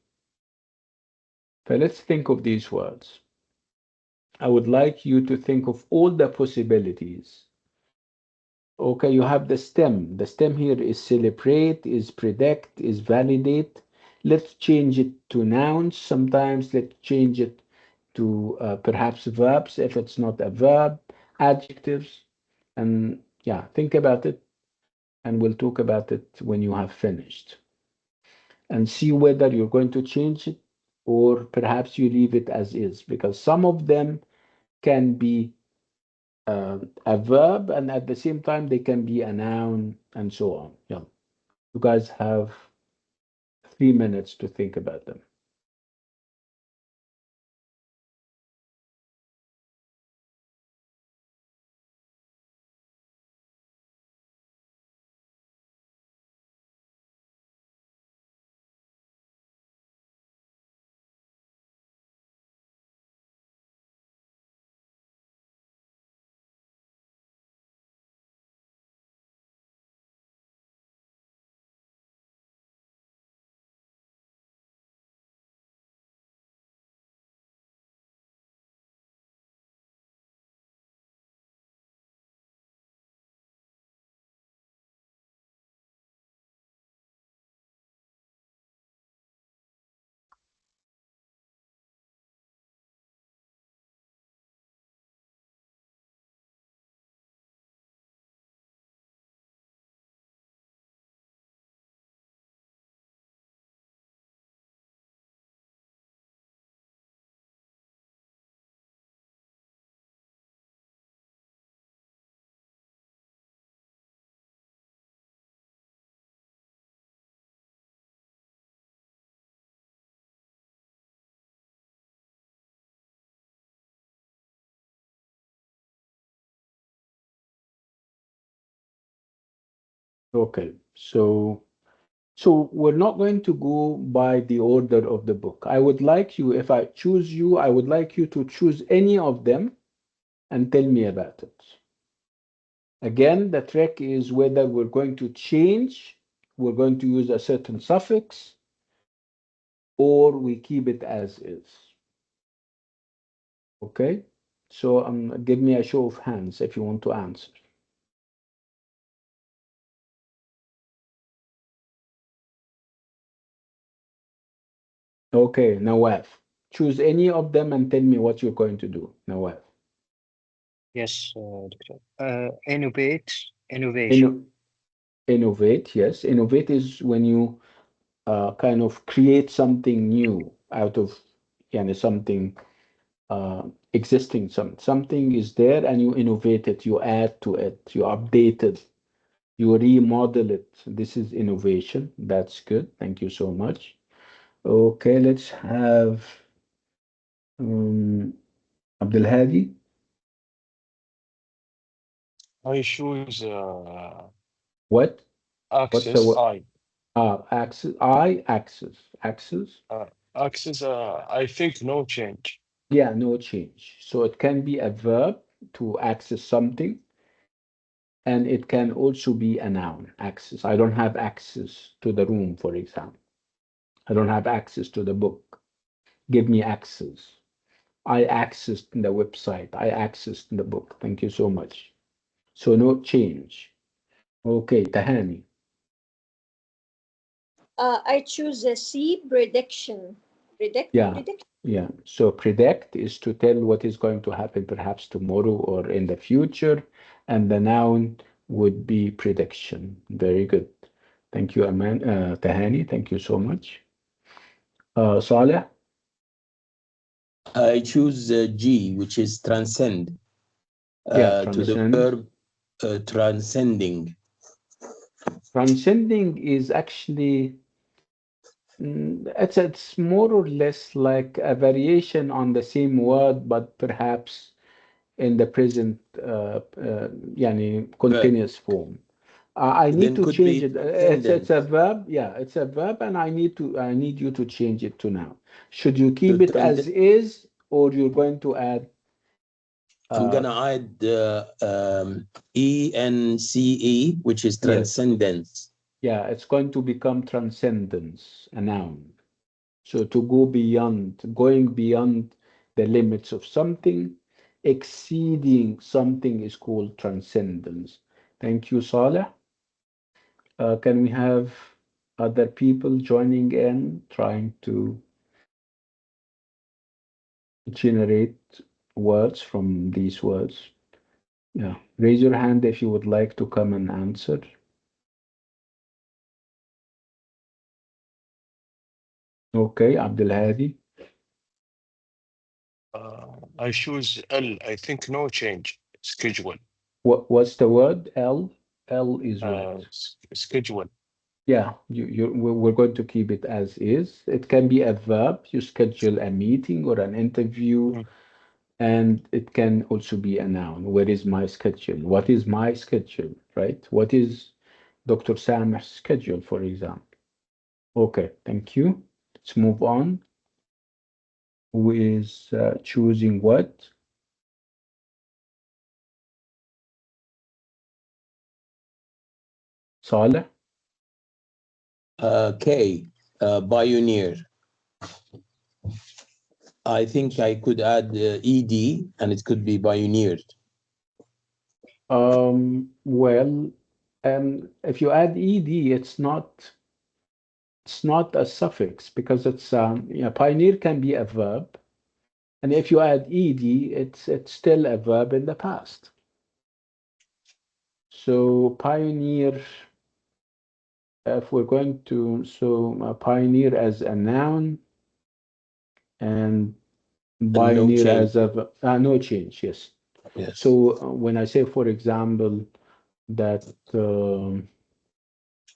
So let's think of these words. I would like you to think of all the possibilities. Okay, you have the stem. The stem here is celebrate, is predict, is validate. Let's change it to nouns. Sometimes let's change it to perhaps verbs if it's not a verb, adjectives. And yeah, think about it, and we'll talk about it when you have finished. And see whether you're going to change it or perhaps you leave it as is, because some of them can be a verb, and at the same time they can be a noun and so on. Yeah. You guys have 3 minutes to think about them. Okay, so we're not going to go by the order of the book. I would like you, if I choose you, I would like you to choose any of them and tell me about it. Again, the trick is whether we're going to change, we're going to use a certain suffix, or we keep it as is. Okay? So give me a show of hands if you want to answer. Okay, Nawaf. Choose any of them and tell me what you're going to do, Nawaf. Yes, Doctor. Innovate, innovation. Innovate, yes. Innovate is when you kind of create something new out of something existing. Something is there and you innovate it, you add to it, you update it, you remodel it. This is innovation. That's good. Thank you so much. Okay, let's have Abdul Hadi. I choose What? What's the access. word? Axis. Axis. Access. I think no change. Yeah, no change. So it can be a verb to access something, and it can also be a noun, access. I don't have access to the room, for example. I don't have access to the book. Give me access. I accessed the website. I accessed the book. Thank you so much. So no change. Okay, Tahani. I choose a C, prediction. Yeah, Prediction. yeah. So predict is to tell what is going to happen perhaps tomorrow or in the future, and the noun would be prediction. Very good. Thank you, Tahani. Thank you so much. Saleh? I choose G, which is transcend, Yeah, to the transcend. verb transcending. Transcending is actually it's more or less like a variation on the same word, but perhaps in the present yani Verb. continuous form. I need Then to could change be it. It's transcendent. a verb. Yeah, it's a verb, and I need you to change it to now. Should you keep So it as is, or you're going to add? I'm gonna add ENCE, which is Yes. transcendence. Yeah, it's going to become transcendence, a noun. So to go beyond, going beyond the limits of something, exceeding something is called transcendence. Thank you, Saleh. Can we have other people joining in, trying to generate words from these words? Yeah, raise your hand if you would like to come and answer. Okay, Abdul Hadi. I choose L. I think no change. schedule. What's the word? L is what? Schedule. Yeah, we're going to keep it as is. It can be a verb. You schedule a meeting or an interview, and it can also be a noun. Where is my schedule? What is my schedule, right? What is Dr. Sam's schedule, for example? Okay, thank you. Let's move on. Who is choosing what? Saleh? K, pioneer. I think I could add ed, and it could be pioneered. Well, if you add ed, it's not a suffix because it's pioneer can be a verb, and if you add ed, it's still a verb in the past. So pioneer, if we're going to pioneer as a noun and pioneer no as a no change, yes. Yes. So when I say, for example, that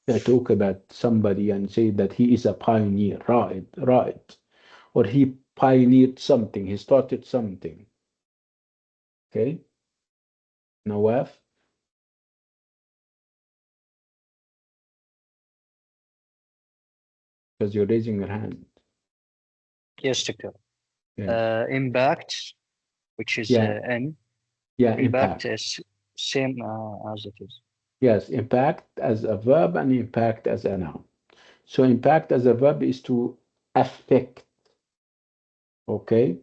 I talk about somebody and say that he is a pioneer, right, or he pioneered something, he started something. Okay, Nawaf? Because you're raising your hand. Yes, Doctor. Yeah, Impact, which is yeah, N. yeah, Impact impact. is same as it is. Yes, impact as a verb and impact as a noun. So impact as a verb is to affect, okay?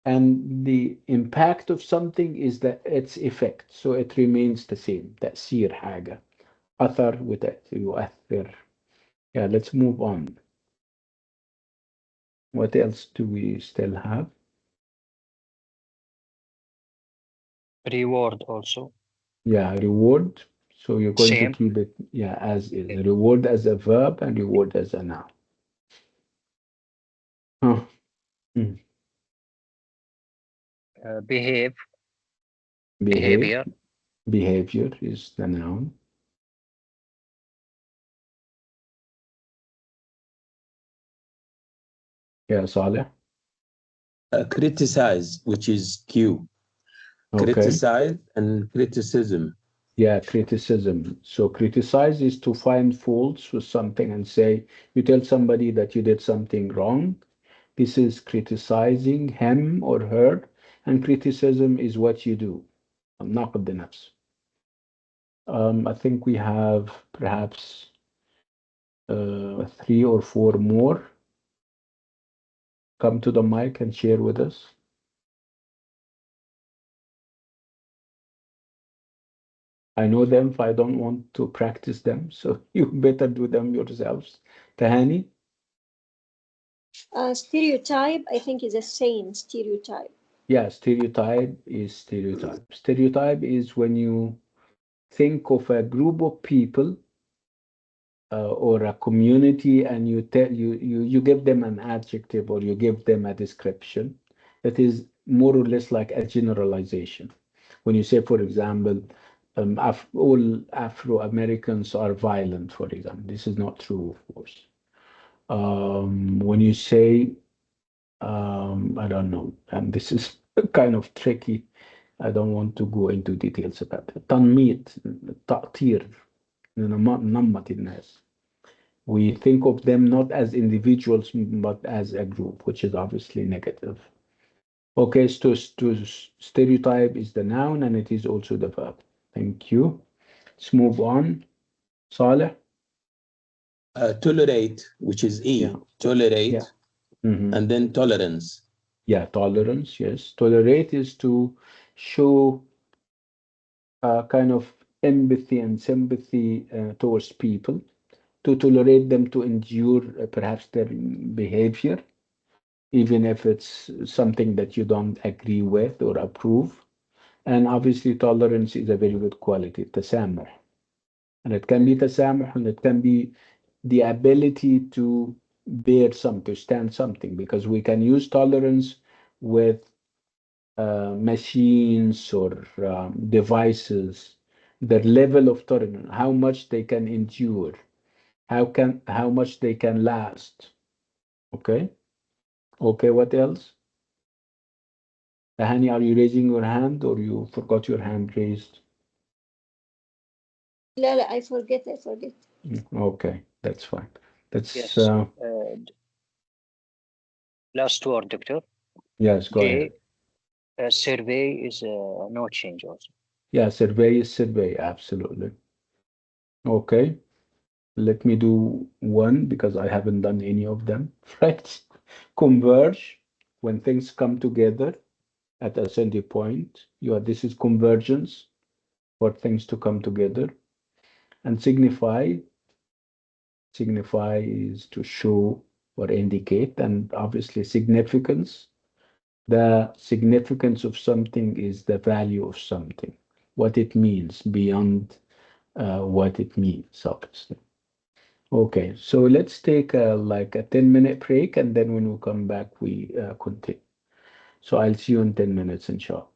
And the impact of something is that its effect, so it remains the same. تأثير حاجة. أثر يؤثر. Yeah, let's move on. What else do we still have? Reward also. Yeah, reward. So you're going to Same. keep it, yeah, as is. Reward as a verb and reward as a noun. Huh. Mm. Behave. Behave. Behavior. Behavior is the noun. Yeah, Saleh. Criticize, which is Q. Okay. Criticize and criticism. Yeah, criticism. So criticize is to find faults with something and say, you tell somebody that you did something wrong. This is criticizing him or her, and criticism is what you do. نقد النفس. I think we have perhaps 3 or 4 more. Come to the mic and share with us. I know them, if I don't want to practice them, so you better do them yourselves. Tahani? Stereotype, I think, is a saying. Stereotype. Yeah, stereotype is stereotype. Stereotype is when you think of a group of people or a community and you give them an adjective or you give them a description that is more or less like a generalization. When you say, for example, all Afro-Americans are violent, for example, this is not true, of course. When you say, I don't know, and this is kind of tricky. I don't want to go into details about it. تنميط, تأطير, نمط الناس. We think of them not as individuals, but as a group, which is obviously negative. Okay, so stereotype is the noun and it is also the verb. Thank you. Let's move on. Saleh? Tolerate, which is E. Yeah. Tolerate, Yeah. Mm-hmm. and then tolerance. Yeah, tolerance, yes. Tolerate is to show a kind of empathy and sympathy towards people, to tolerate them, to endure perhaps their behavior, even if it's something that you don't agree with or approve. And obviously, tolerance is a very good quality, تسامح. And it can be تسامح, and it can be the ability to bear something, to stand something, because we can use tolerance with machines or devices, their level of tolerance, how much they can endure, how much they can last. Okay. Okay. What else? Hani, are you raising your hand or you forgot your hand raised? لا لا I forget. Okay, that's fine. That's Yes. Last word, Doctor. yes, go ahead. Survey is no change also. Yeah, survey is survey, absolutely. Okay, let me do one because I haven't done any of them. Right? Converge, when things come together at a center point. This is convergence for things to come together. And signify is to show or indicate, and obviously significance. The significance of something is the value of something, what it means beyond what it means, obviously. Okay, so let's take like a 10-minute break, and then when we come back, we continue. So I'll see you in 10 minutes, inshallah.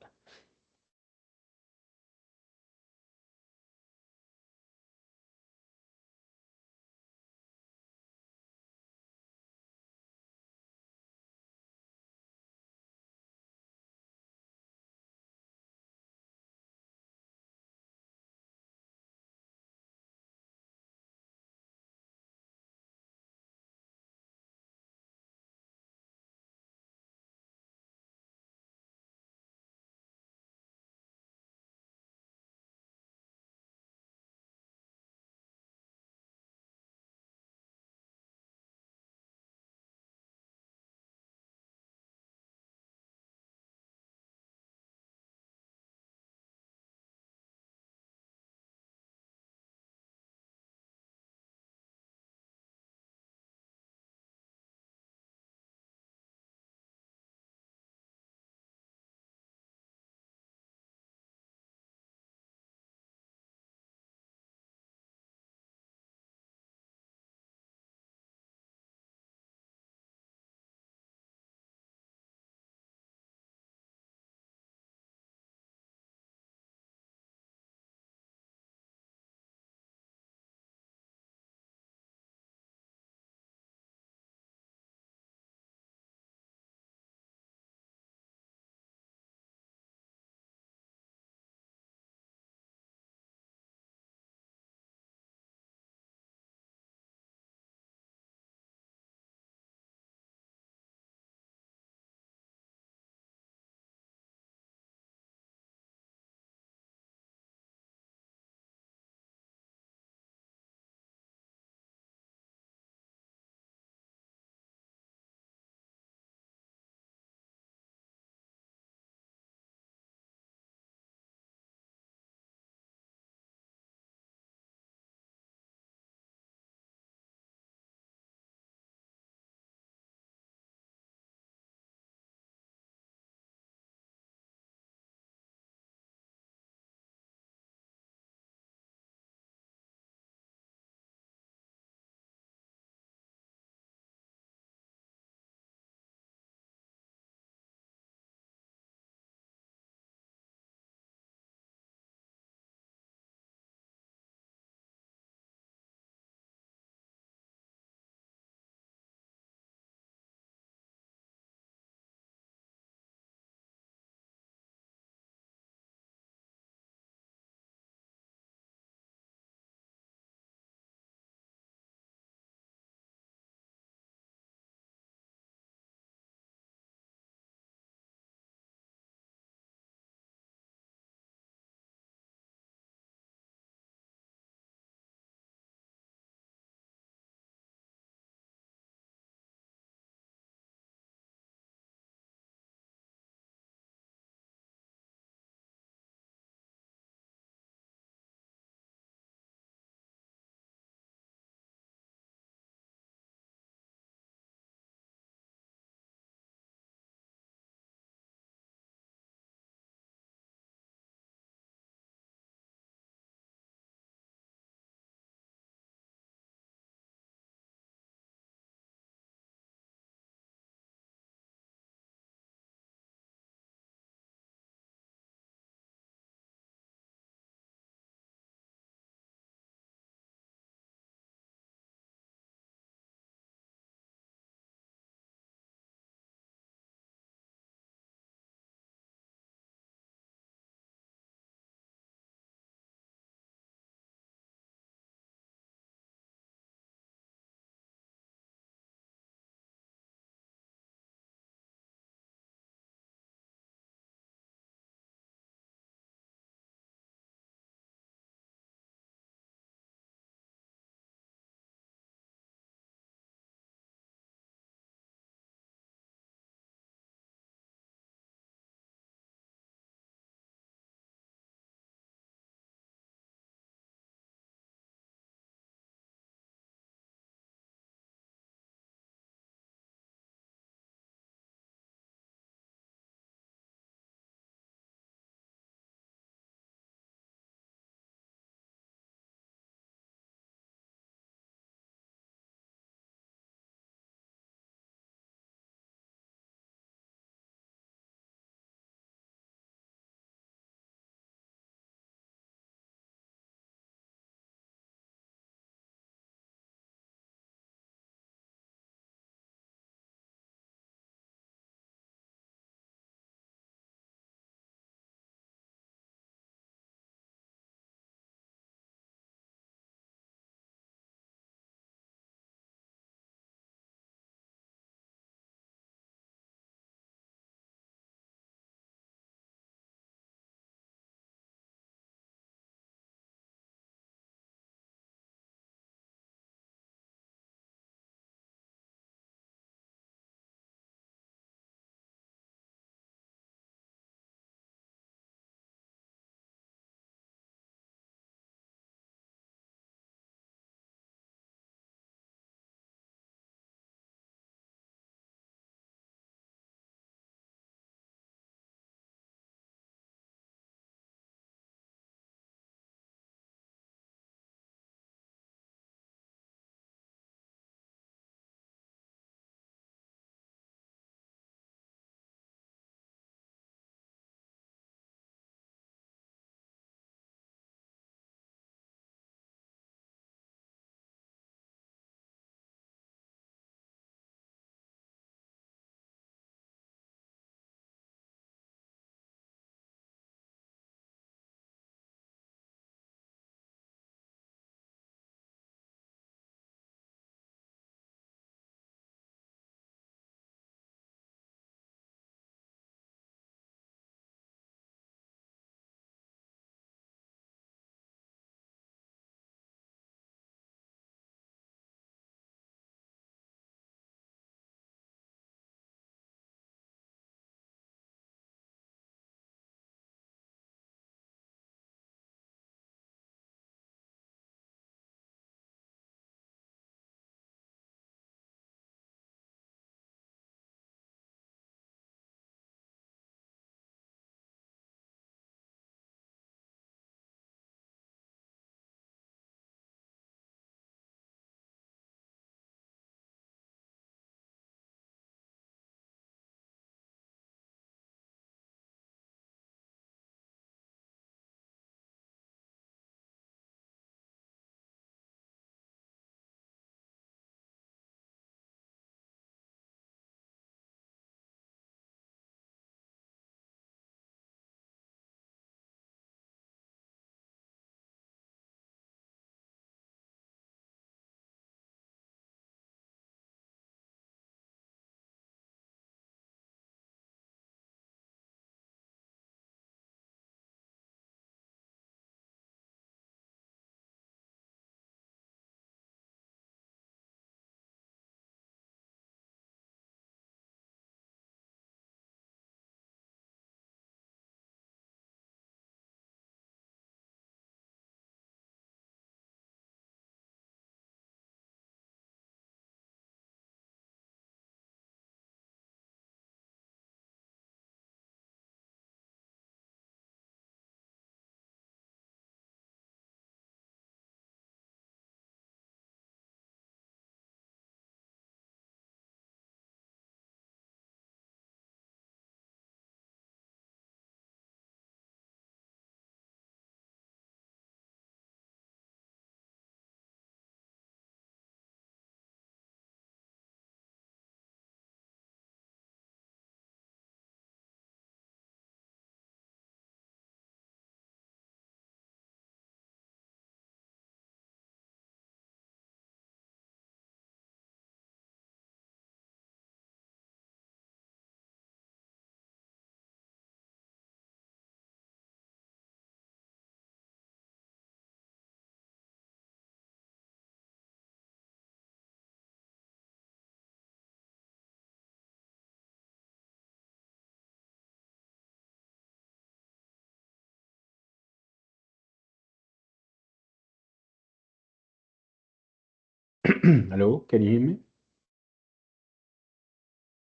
Hello, can you hear me?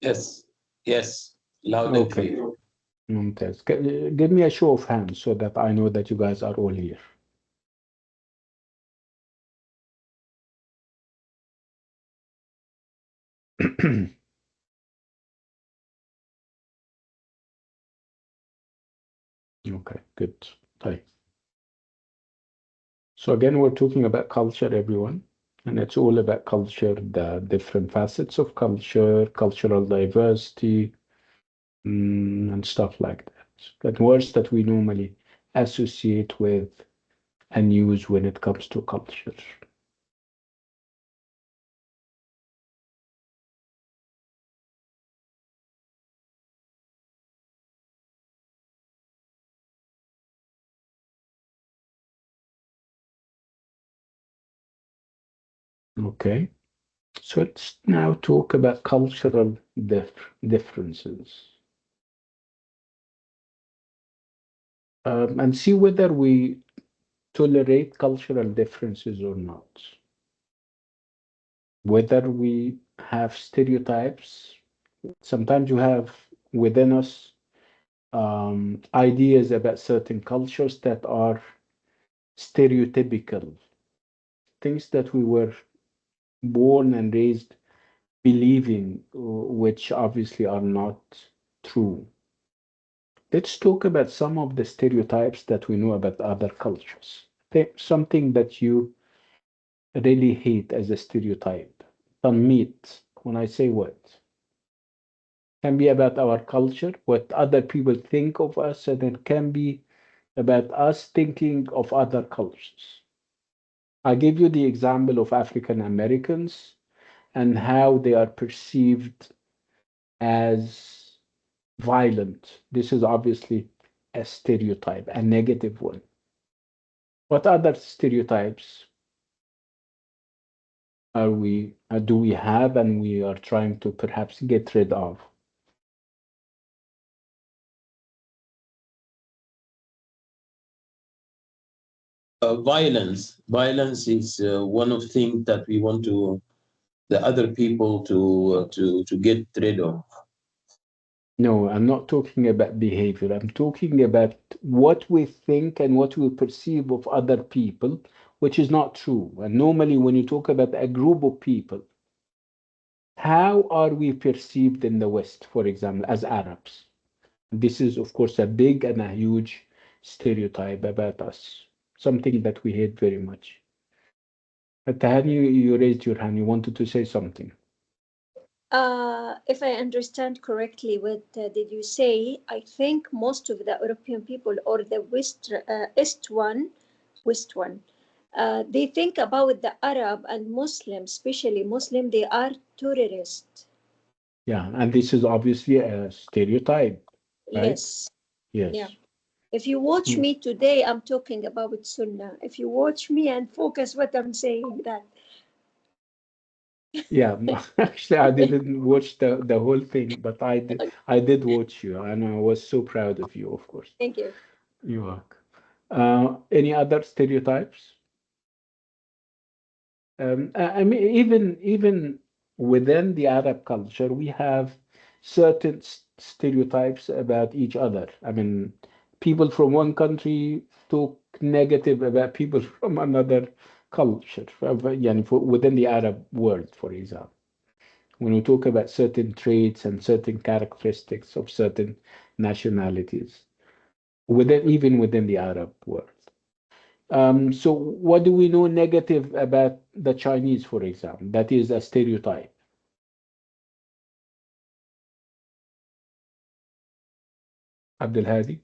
Yes, yes, loud and Okay, clear. ممتاز. Give me a show of hands so that I know that you guys are all here. Okay, good. طيب. So again, we're talking about culture, everyone, and it's all about culture, the different facets of culture, cultural diversity, and stuff like that. That words that we normally associate with and use when it comes to culture. Okay, so let's now talk about cultural differences and see whether we tolerate cultural differences or not. Whether we have stereotypes. Sometimes you have within us ideas about certain cultures that are stereotypical, things that we were born and raised believing, which obviously are not true. Let's talk about some of the stereotypes that we know about other cultures. Something that you really hate as a stereotype. Tanmeet, when I say what? Can be about our culture, what other people think of us, and it can be about us thinking of other cultures. I give you the example of African Americans and how they are perceived as violent. This is obviously a stereotype, a negative one. What other stereotypes do we have and we are trying to perhaps get rid of? Violence is one of things that we want the other people to get rid of. No, I'm not talking about behavior. I'm talking about what we think and what we perceive of other people, which is not true. And normally, when you talk about a group of people, how are we perceived in the West, for example, as Arabs? This is, of course, a big and a huge stereotype about us, something that we hate very much. Tahani, you raised your hand. You wanted to say something. If I understand correctly, what did you say? I think most of the European people or the West one, they think about the Arab and Muslim, especially Muslim. They are terrorists. Yeah, and this is obviously a stereotype, right? Yes. Yeah. Yes. If you watch Mm. me today, I'm talking about Sunnah. If you watch me and focus what I'm saying, that. Yeah, actually, I didn't watch the whole thing, but I did watch you, and I was so proud of you, of course. Thank you. You are. Any other stereotypes? I mean, even within the Arab culture, we have certain stereotypes about each other. I mean, people from one country talk negative about people from another culture, يعني within the Arab world, for example. When we talk about certain traits and certain characteristics of certain nationalities, even within the Arab world. So what do we know negative about the Chinese, for example? That is a stereotype. Abdul Hadi?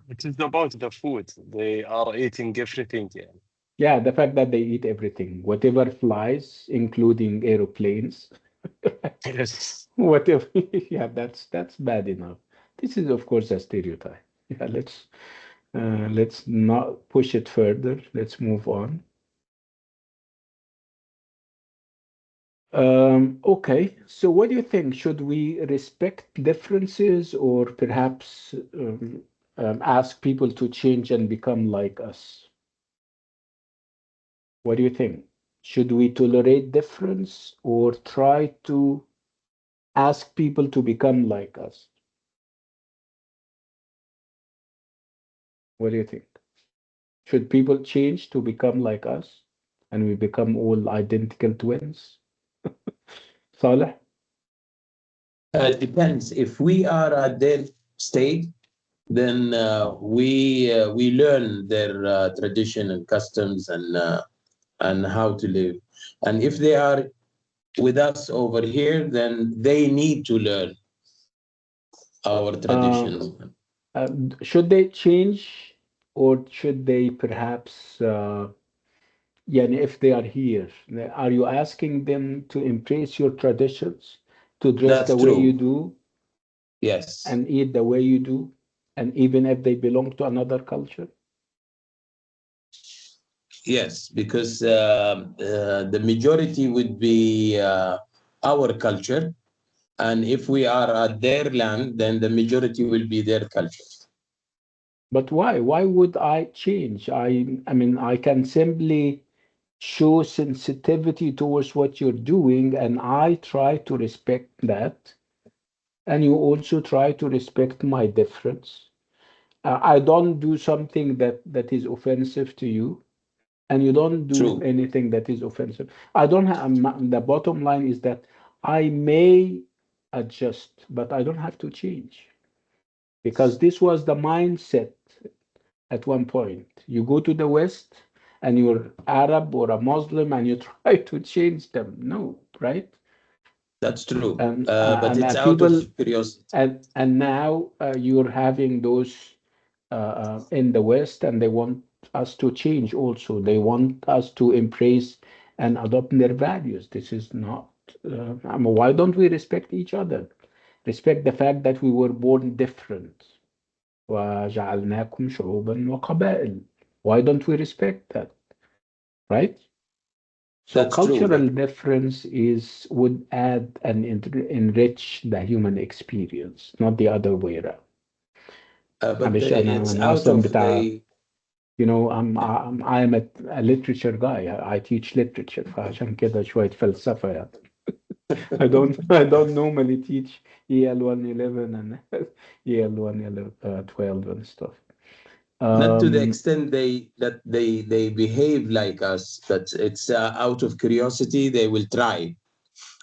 It is about the food. They are eating everything. Yeah. Yeah, the fact that they eat everything, whatever flies, including aeroplanes, Yes. whatever. Yeah, that's bad enough. This is, of course, a stereotype. Yeah, let's not push it further. Let's move on. Okay, so what do you think? Should we respect differences or perhaps ask people to change and become like us? What do you think? Should we tolerate difference or try to ask people to become like us? What do you think? Should people change to become like us and we become all identical twins? Saleh? Depends. If we are at their state, then we learn their tradition and customs and how to live. And if they are with us over here, then they need to learn our Uh, traditions. should they change or should they perhaps, yeah, if they are here, are you asking them to embrace your traditions, to dress That's the way you true. do Yes. and eat the way you do, and even if they belong to another culture? Yes, because the majority would be our culture. And if we are at their land, then the majority will be their culture. But why? Why would I change? I mean, I can simply show sensitivity towards what you're doing, and I try to respect that. And you also try to respect my difference. I don't do something that is offensive to you, and you don't do True. anything that is offensive. I don't have, the bottom line is that I may adjust, but I don't have to change because this was the mindset at one point. You go to the West and you're Arab or a Muslim and you try to change them. No, right? That's true. But And it's out of people curiosity. and now you're having those in the West, and they want us to change also. They want us to embrace and adopt their values. This is not. I mean, why don't we respect each other? Respect the fact that we were born different. وَجَعَلْنَاكُمْ شُعُوبًا وَقَبَائِلَ. Why don't we respect that, right? So That's true. cultural difference is would add and enrich the human experience, not the other way around. But معلش it's أنا out أصلا of بتاع the you know I'm a literature guy. I teach literature فعشان كده شوية فلسفة يعني. I don't normally teach EL111 and EL112 and stuff. not to the Um, extent they behave like us, but it's out of curiosity they will try.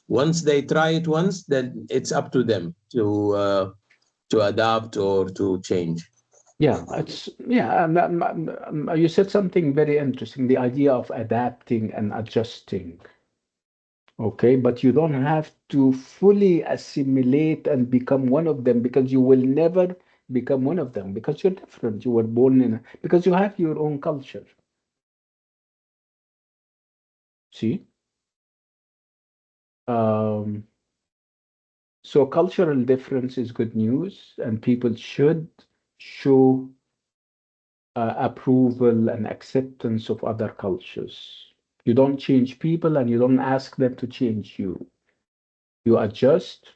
Once they try it once, then it's up to them to adapt or to change. yeah, you said something very interesting, the idea of adapting and adjusting. Okay, but you don't have to fully assimilate and become one of them because you will never become one of them because you're different. You were born because you have your own culture. See? Um, so cultural difference is good news, and people should show approval and acceptance of other cultures. You don't change people and you don't ask them to change you. You adjust,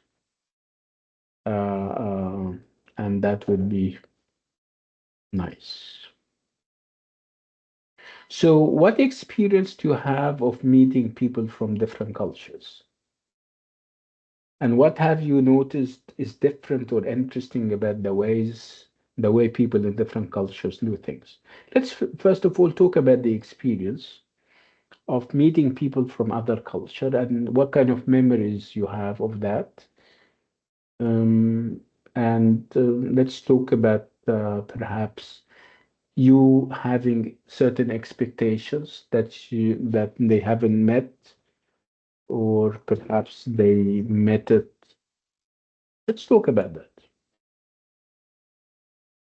and that would be nice. So, what experience do you have of meeting people from different cultures? And what have you noticed is different or interesting about the way people in different cultures do things? Let's first of all talk about the experience of meeting people from other culture and what kind of memories you have of that. Um, and let's talk about perhaps you having certain expectations that they haven't met, or perhaps they met it. Let's talk about that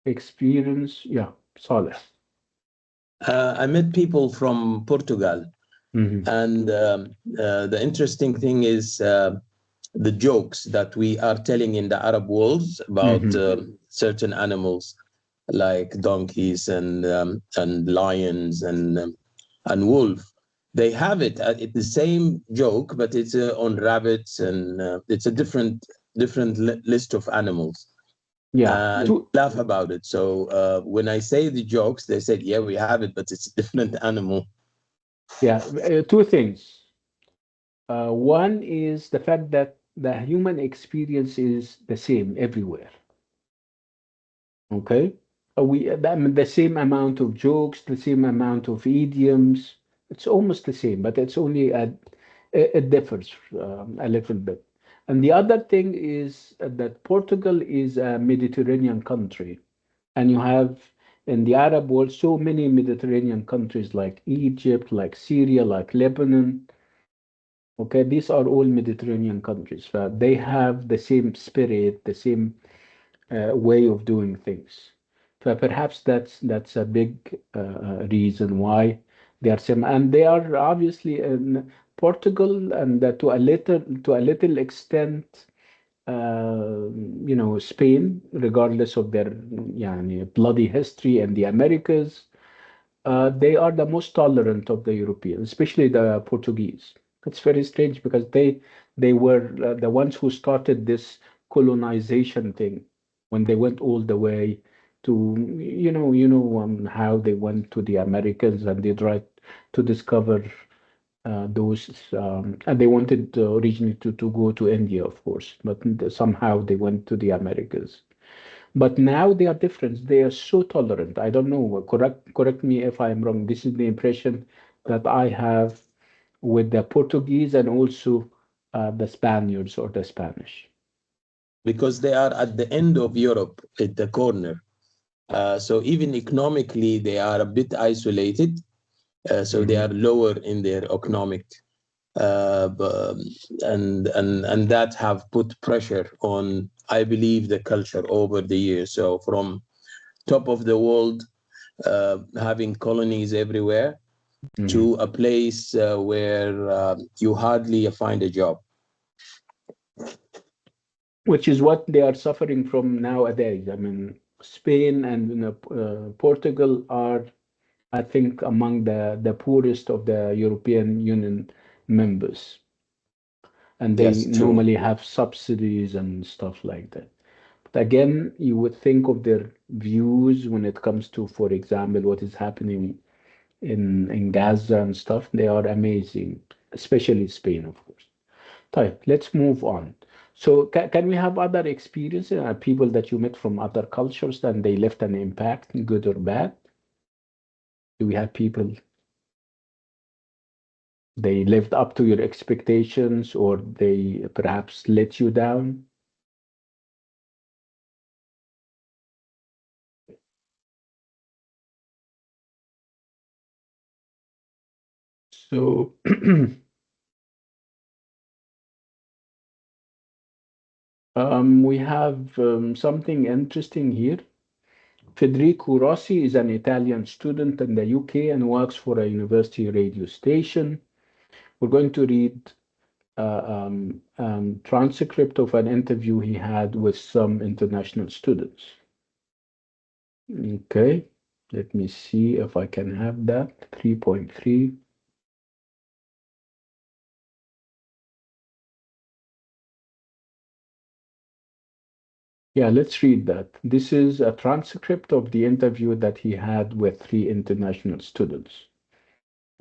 experience. Yeah, Saleh. I met people from Portugal, Hmm. and the interesting thing is the jokes that we are telling in the Arab world about Hmm. certain animals like donkeys and lions and wolf. They have it's the same joke, but it's on rabbits, and it's a different list of animals. Yeah, And laugh about it. So when I say the jokes, they said, "Yeah, we have it, but it's a different animal." Yeah, two things. One is the fact that the human experience is the same everywhere. Okay, I mean, the same amount of jokes, the same amount of idioms. It's almost the same, but it's only it differs a little bit. And the other thing is that Portugal is a Mediterranean country, and you have in the Arab world so many Mediterranean countries like Egypt, like Syria, like Lebanon. Okay, these are all Mediterranean countries. They have the same spirit, the same way of doing things. So perhaps that's a big reason why they are same, and they are obviously in Portugal, and to a little extent, Spain, regardless of their bloody history and the Americas. They are the most tolerant of the Europeans, especially the Portuguese. It's very strange because they were the ones who started this colonization thing when they went all the way to how they went to the Americans and they tried to discover those and they wanted originally to go to India, of course, but somehow they went to the Americas. But now they are different. They are so tolerant. I don't know. Correct me if I'm wrong. This is the impression that I have with the Portuguese and also the Spaniards or the Spanish. Because they are at the end of Europe, at the corner. So even economically, they are a bit isolated. So they are lower in their economic, and that have put pressure on, I believe, the culture over the years. So from top of the world, having colonies everywhere, to a place where you hardly find a job. Which is what they are suffering from nowadays. I mean, Spain and Portugal are, I think, among the poorest of the European Union members. And they Yes, true. normally have subsidies and stuff like that. But again, you would think of their views when it comes to, for example, what is happening in Gaza and stuff. They are amazing, especially Spain, of course. Right, let's move on. So, can we have other experiences, people that you met from other cultures and they left an impact, good or bad? Do we have people they lived up to your expectations or they perhaps let you down? So, we have something interesting here. Federico Rossi is an Italian student in the UK and works for a university radio station. We're going to read transcript of an interview he had with some international students. Okay, let me see if I can have that. 3.3. Yeah, let's read that. This is a transcript of the interview that he had with 3 international students.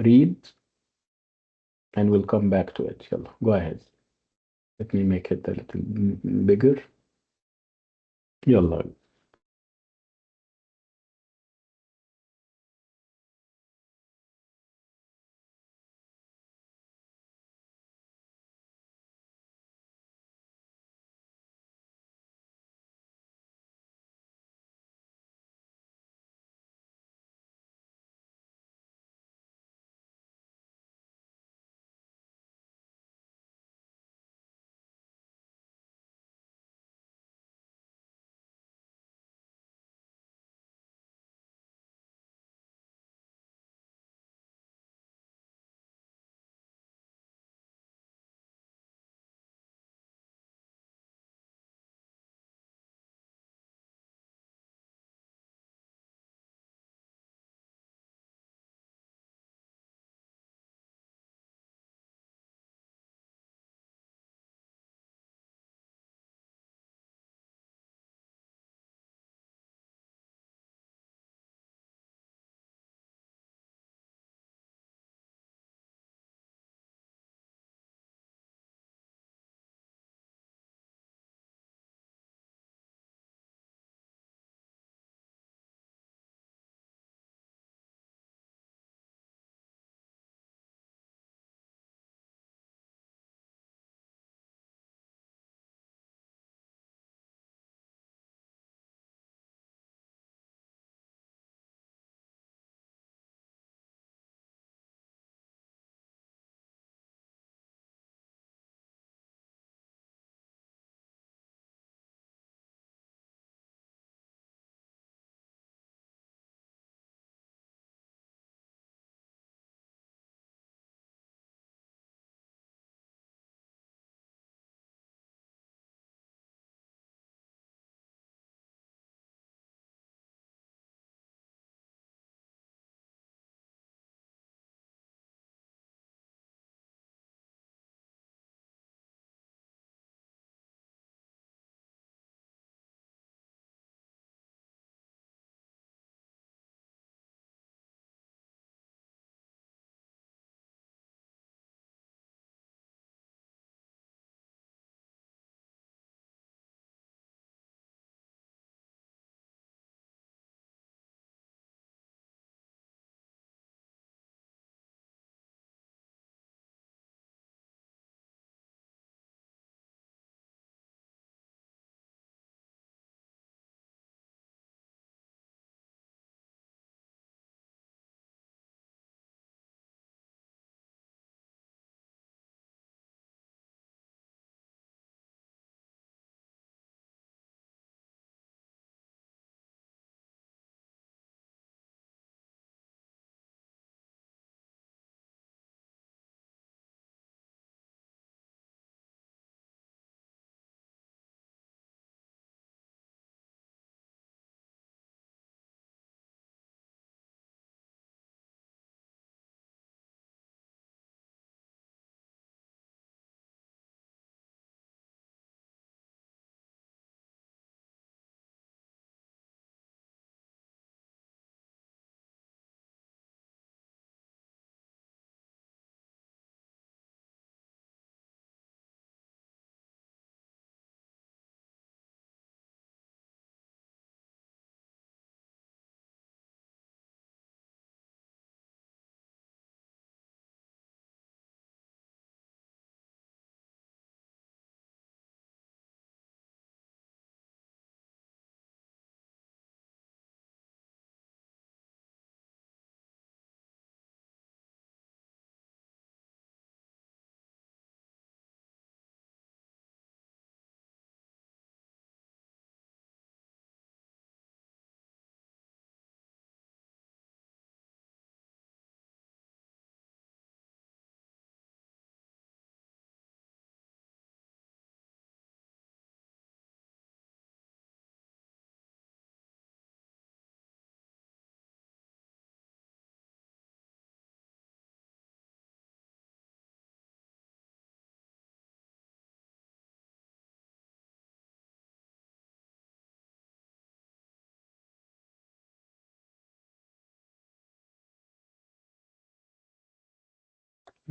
Read, and we'll come back to it. Yalla, go ahead. Let me make it a little bigger. Yalla.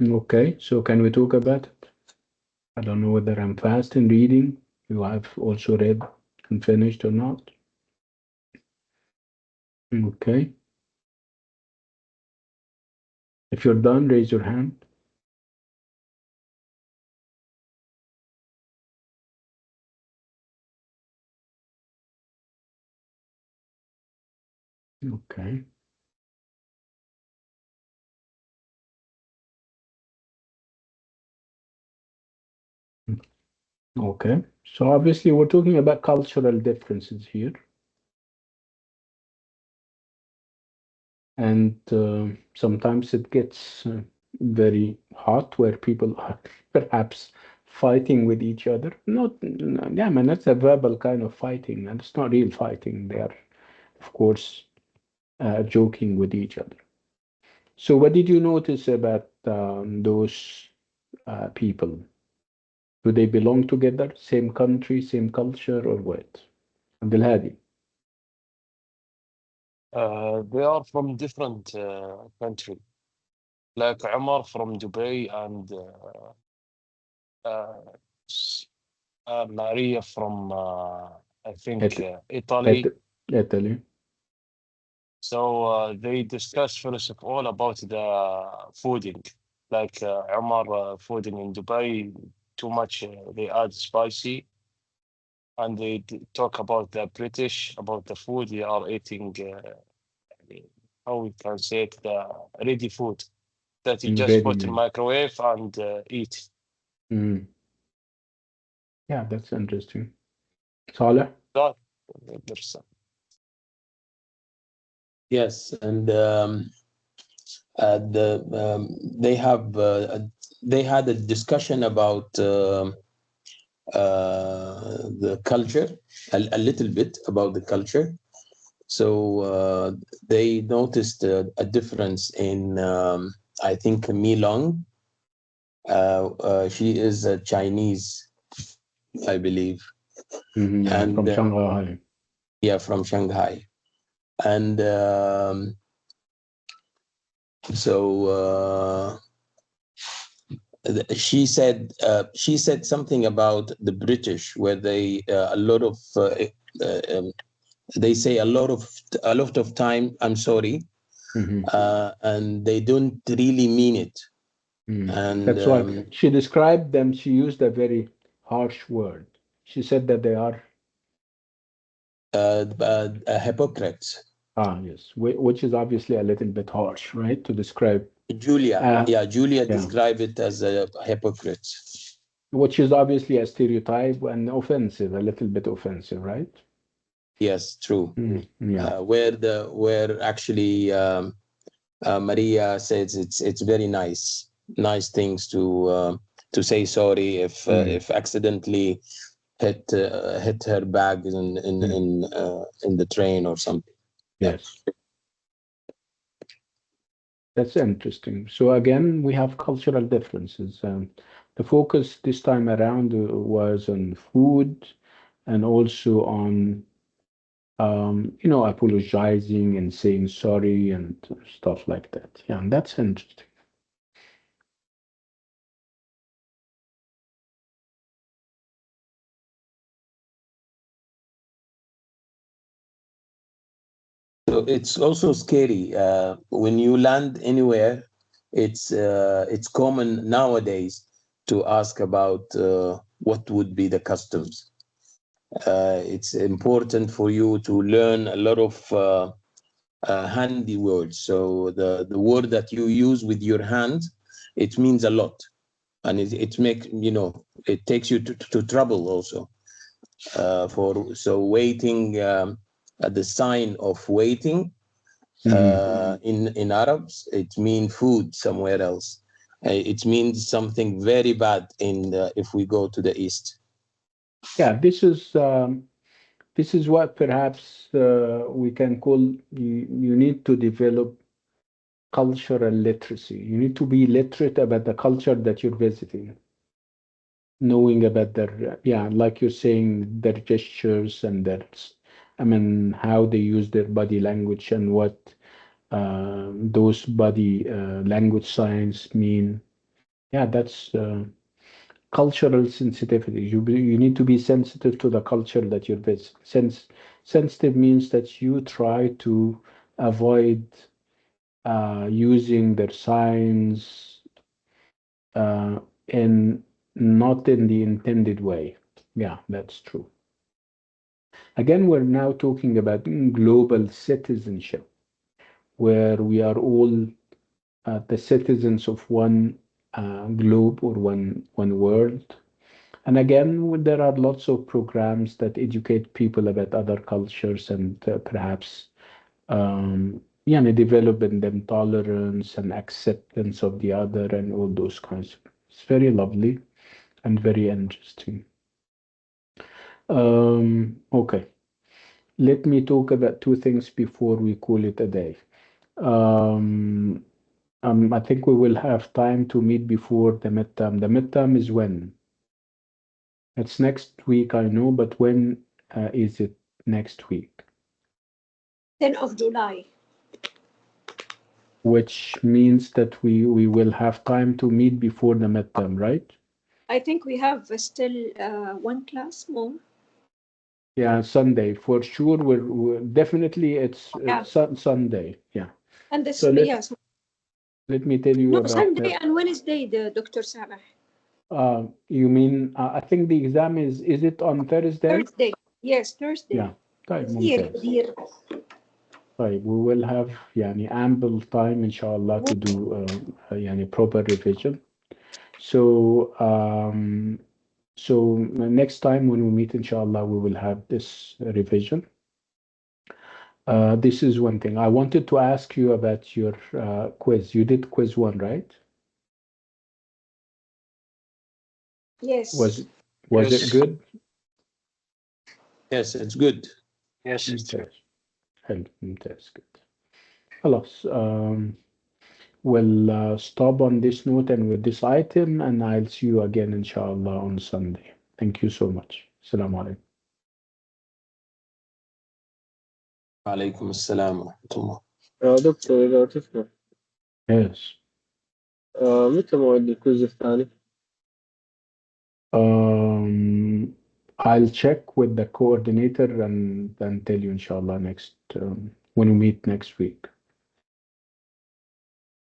Okay, so can we talk about it? I don't know whether I'm fast in reading. You have also read and finished or not. Okay. If you're done, raise your hand. Okay. Okay. So obviously we're talking about cultural differences here. And sometimes it gets very hot where people are perhaps fighting with each other. Not, yeah, I mean, that's a verbal kind of fighting, and it's not real fighting. They are, of course, joking with each other. So, what did you notice about those people? Do they belong together? Same country, same culture, or what? Abdul Hadi. They are from different country. Like Omar from Dubai and uh, s- Maria from I think It, Italy. Italy. So they discuss first of all about the fooding. Like Omar fooding in Dubai, too much they add spicy, and they talk about the British about the food they are eating. How we can say it, the ready food that you just Ready put in made. microwave and eat. Mm. Yeah, that's interesting. Saleh? That 100%. Yes, and they have they had a discussion about the culture, a little bit about the culture. So they noticed a difference in, I think, Mi Long. She is a Chinese, I believe, Yeah, and from Shanghai. yeah, from Shanghai. And so she said something about the British, where they a lot of they say a lot of time, I'm sorry, and they don't really mean it. And That's why she described them, she used a very harsh word. She said that they are, hypocrites. yes, which is obviously a little bit harsh, right? To describe, Julia yeah, described it as a hypocrite. which is obviously a stereotype and offensive, a little bit offensive, right? Yes, true. Yeah. Where actually Maria says it's very nice things to say sorry if accidentally hit her bag in the train or something. Yeah. Yes. That's interesting. So again, we have cultural differences. The focus this time around was on food and also on apologizing and saying sorry and stuff like that. Yeah, and that's interesting. So it's also scary when you land anywhere. It's common nowadays to ask about what would be the customs. It's important for you to learn a lot of handy words. So the word that you use with your hand, it means a lot, and it takes you to trouble also. So waiting, at the sign of waiting, in Arabs, it means food somewhere else. It means something very bad if we go to the east. Yeah, this is what perhaps we can call you need to develop cultural literacy. You need to be literate about the culture that you're visiting, knowing about their, yeah, like you're saying, their gestures and their, I mean, how they use their body language and what those body language signs mean. Yeah, that's cultural sensitivity. You need to be sensitive to the culture that you're with. Sensitive means that you try to avoid using their signs in not in the intended way. Yeah, that's true. Again, we're now talking about global citizenship, where we are all the citizens of one globe or one world. And again, there are lots of programs that educate people about other cultures and perhaps develop in them tolerance and acceptance of the other and all those kinds. It's very lovely and very interesting. Okay, let me talk about two things before we call it a day. Um, I think we will have time to meet before the midterm. The midterm is when? It's next week, I know, but when is it next week? 10th of July. Which means that we will have time to meet before the midterm, right? I think we have still one class more. Yeah, Sunday for sure. We're definitely it's Yeah. Sunday. Yeah. And this, So yes. let me tell you No, about Sunday and Wednesday, the Dr. Sameh. you mean I think the exam is it on Thursday? Thursday. Yes, Thursday. Yeah. طيب كثير ممتاز. كبير. طيب we will have يعني ample time inshallah to do يعني proper revision. So next time when we meet inshallah we will have this revision. This is one thing. I wanted to ask you about your quiz. You did quiz 1, right? Yes. Was Yes. it good? Yes, it's good. Yes, it's true. ممتاز. حلو ممتاز good. خلاص we'll stop on this note and with this item and I'll see you again inshallah on Sunday. Thank you so much. Assalamu alaikum. عليكم السلام ورحمة الله. دكتور إذا تسمح Yes. متى موعد الكويز الثاني؟ I'll check with the coordinator and then tell you inshallah next when we meet next week.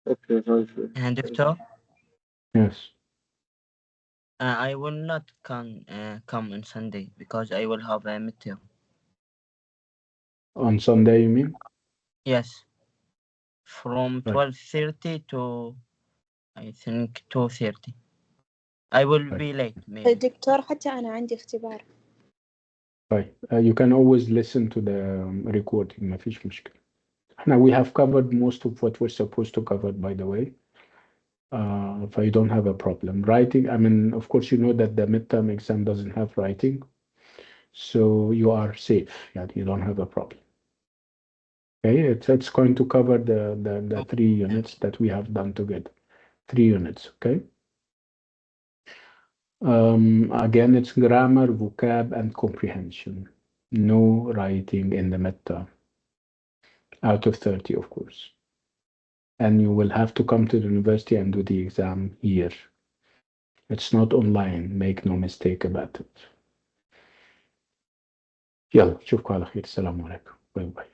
Okay, thank you. And Doctor, Yes. I will not come on Sunday because I will have a midterm. On Sunday, you mean? Yes, from Right. 12:30 to I think 2:30. I will Right. be late maybe. دكتور حتى أنا عندي اختبار. Right. You can always listen to the recording. ما فيش مشكلة. Now we have covered most of what we're supposed to cover, by the way. If you don't have a problem. Writing, I mean, of course, you know that the midterm exam doesn't have writing. So you are safe. Yeah, you don't have a problem. Okay, it's going to cover the 3 units that we have done together. 3 units, okay? Again, it's grammar, vocab, and comprehension. No writing in the midterm. Out of 30, of course. And you will have to come to the university and do the exam here. It's not online, make no mistake about it. يلا نشوفكم على خير السلام عليكم باي باي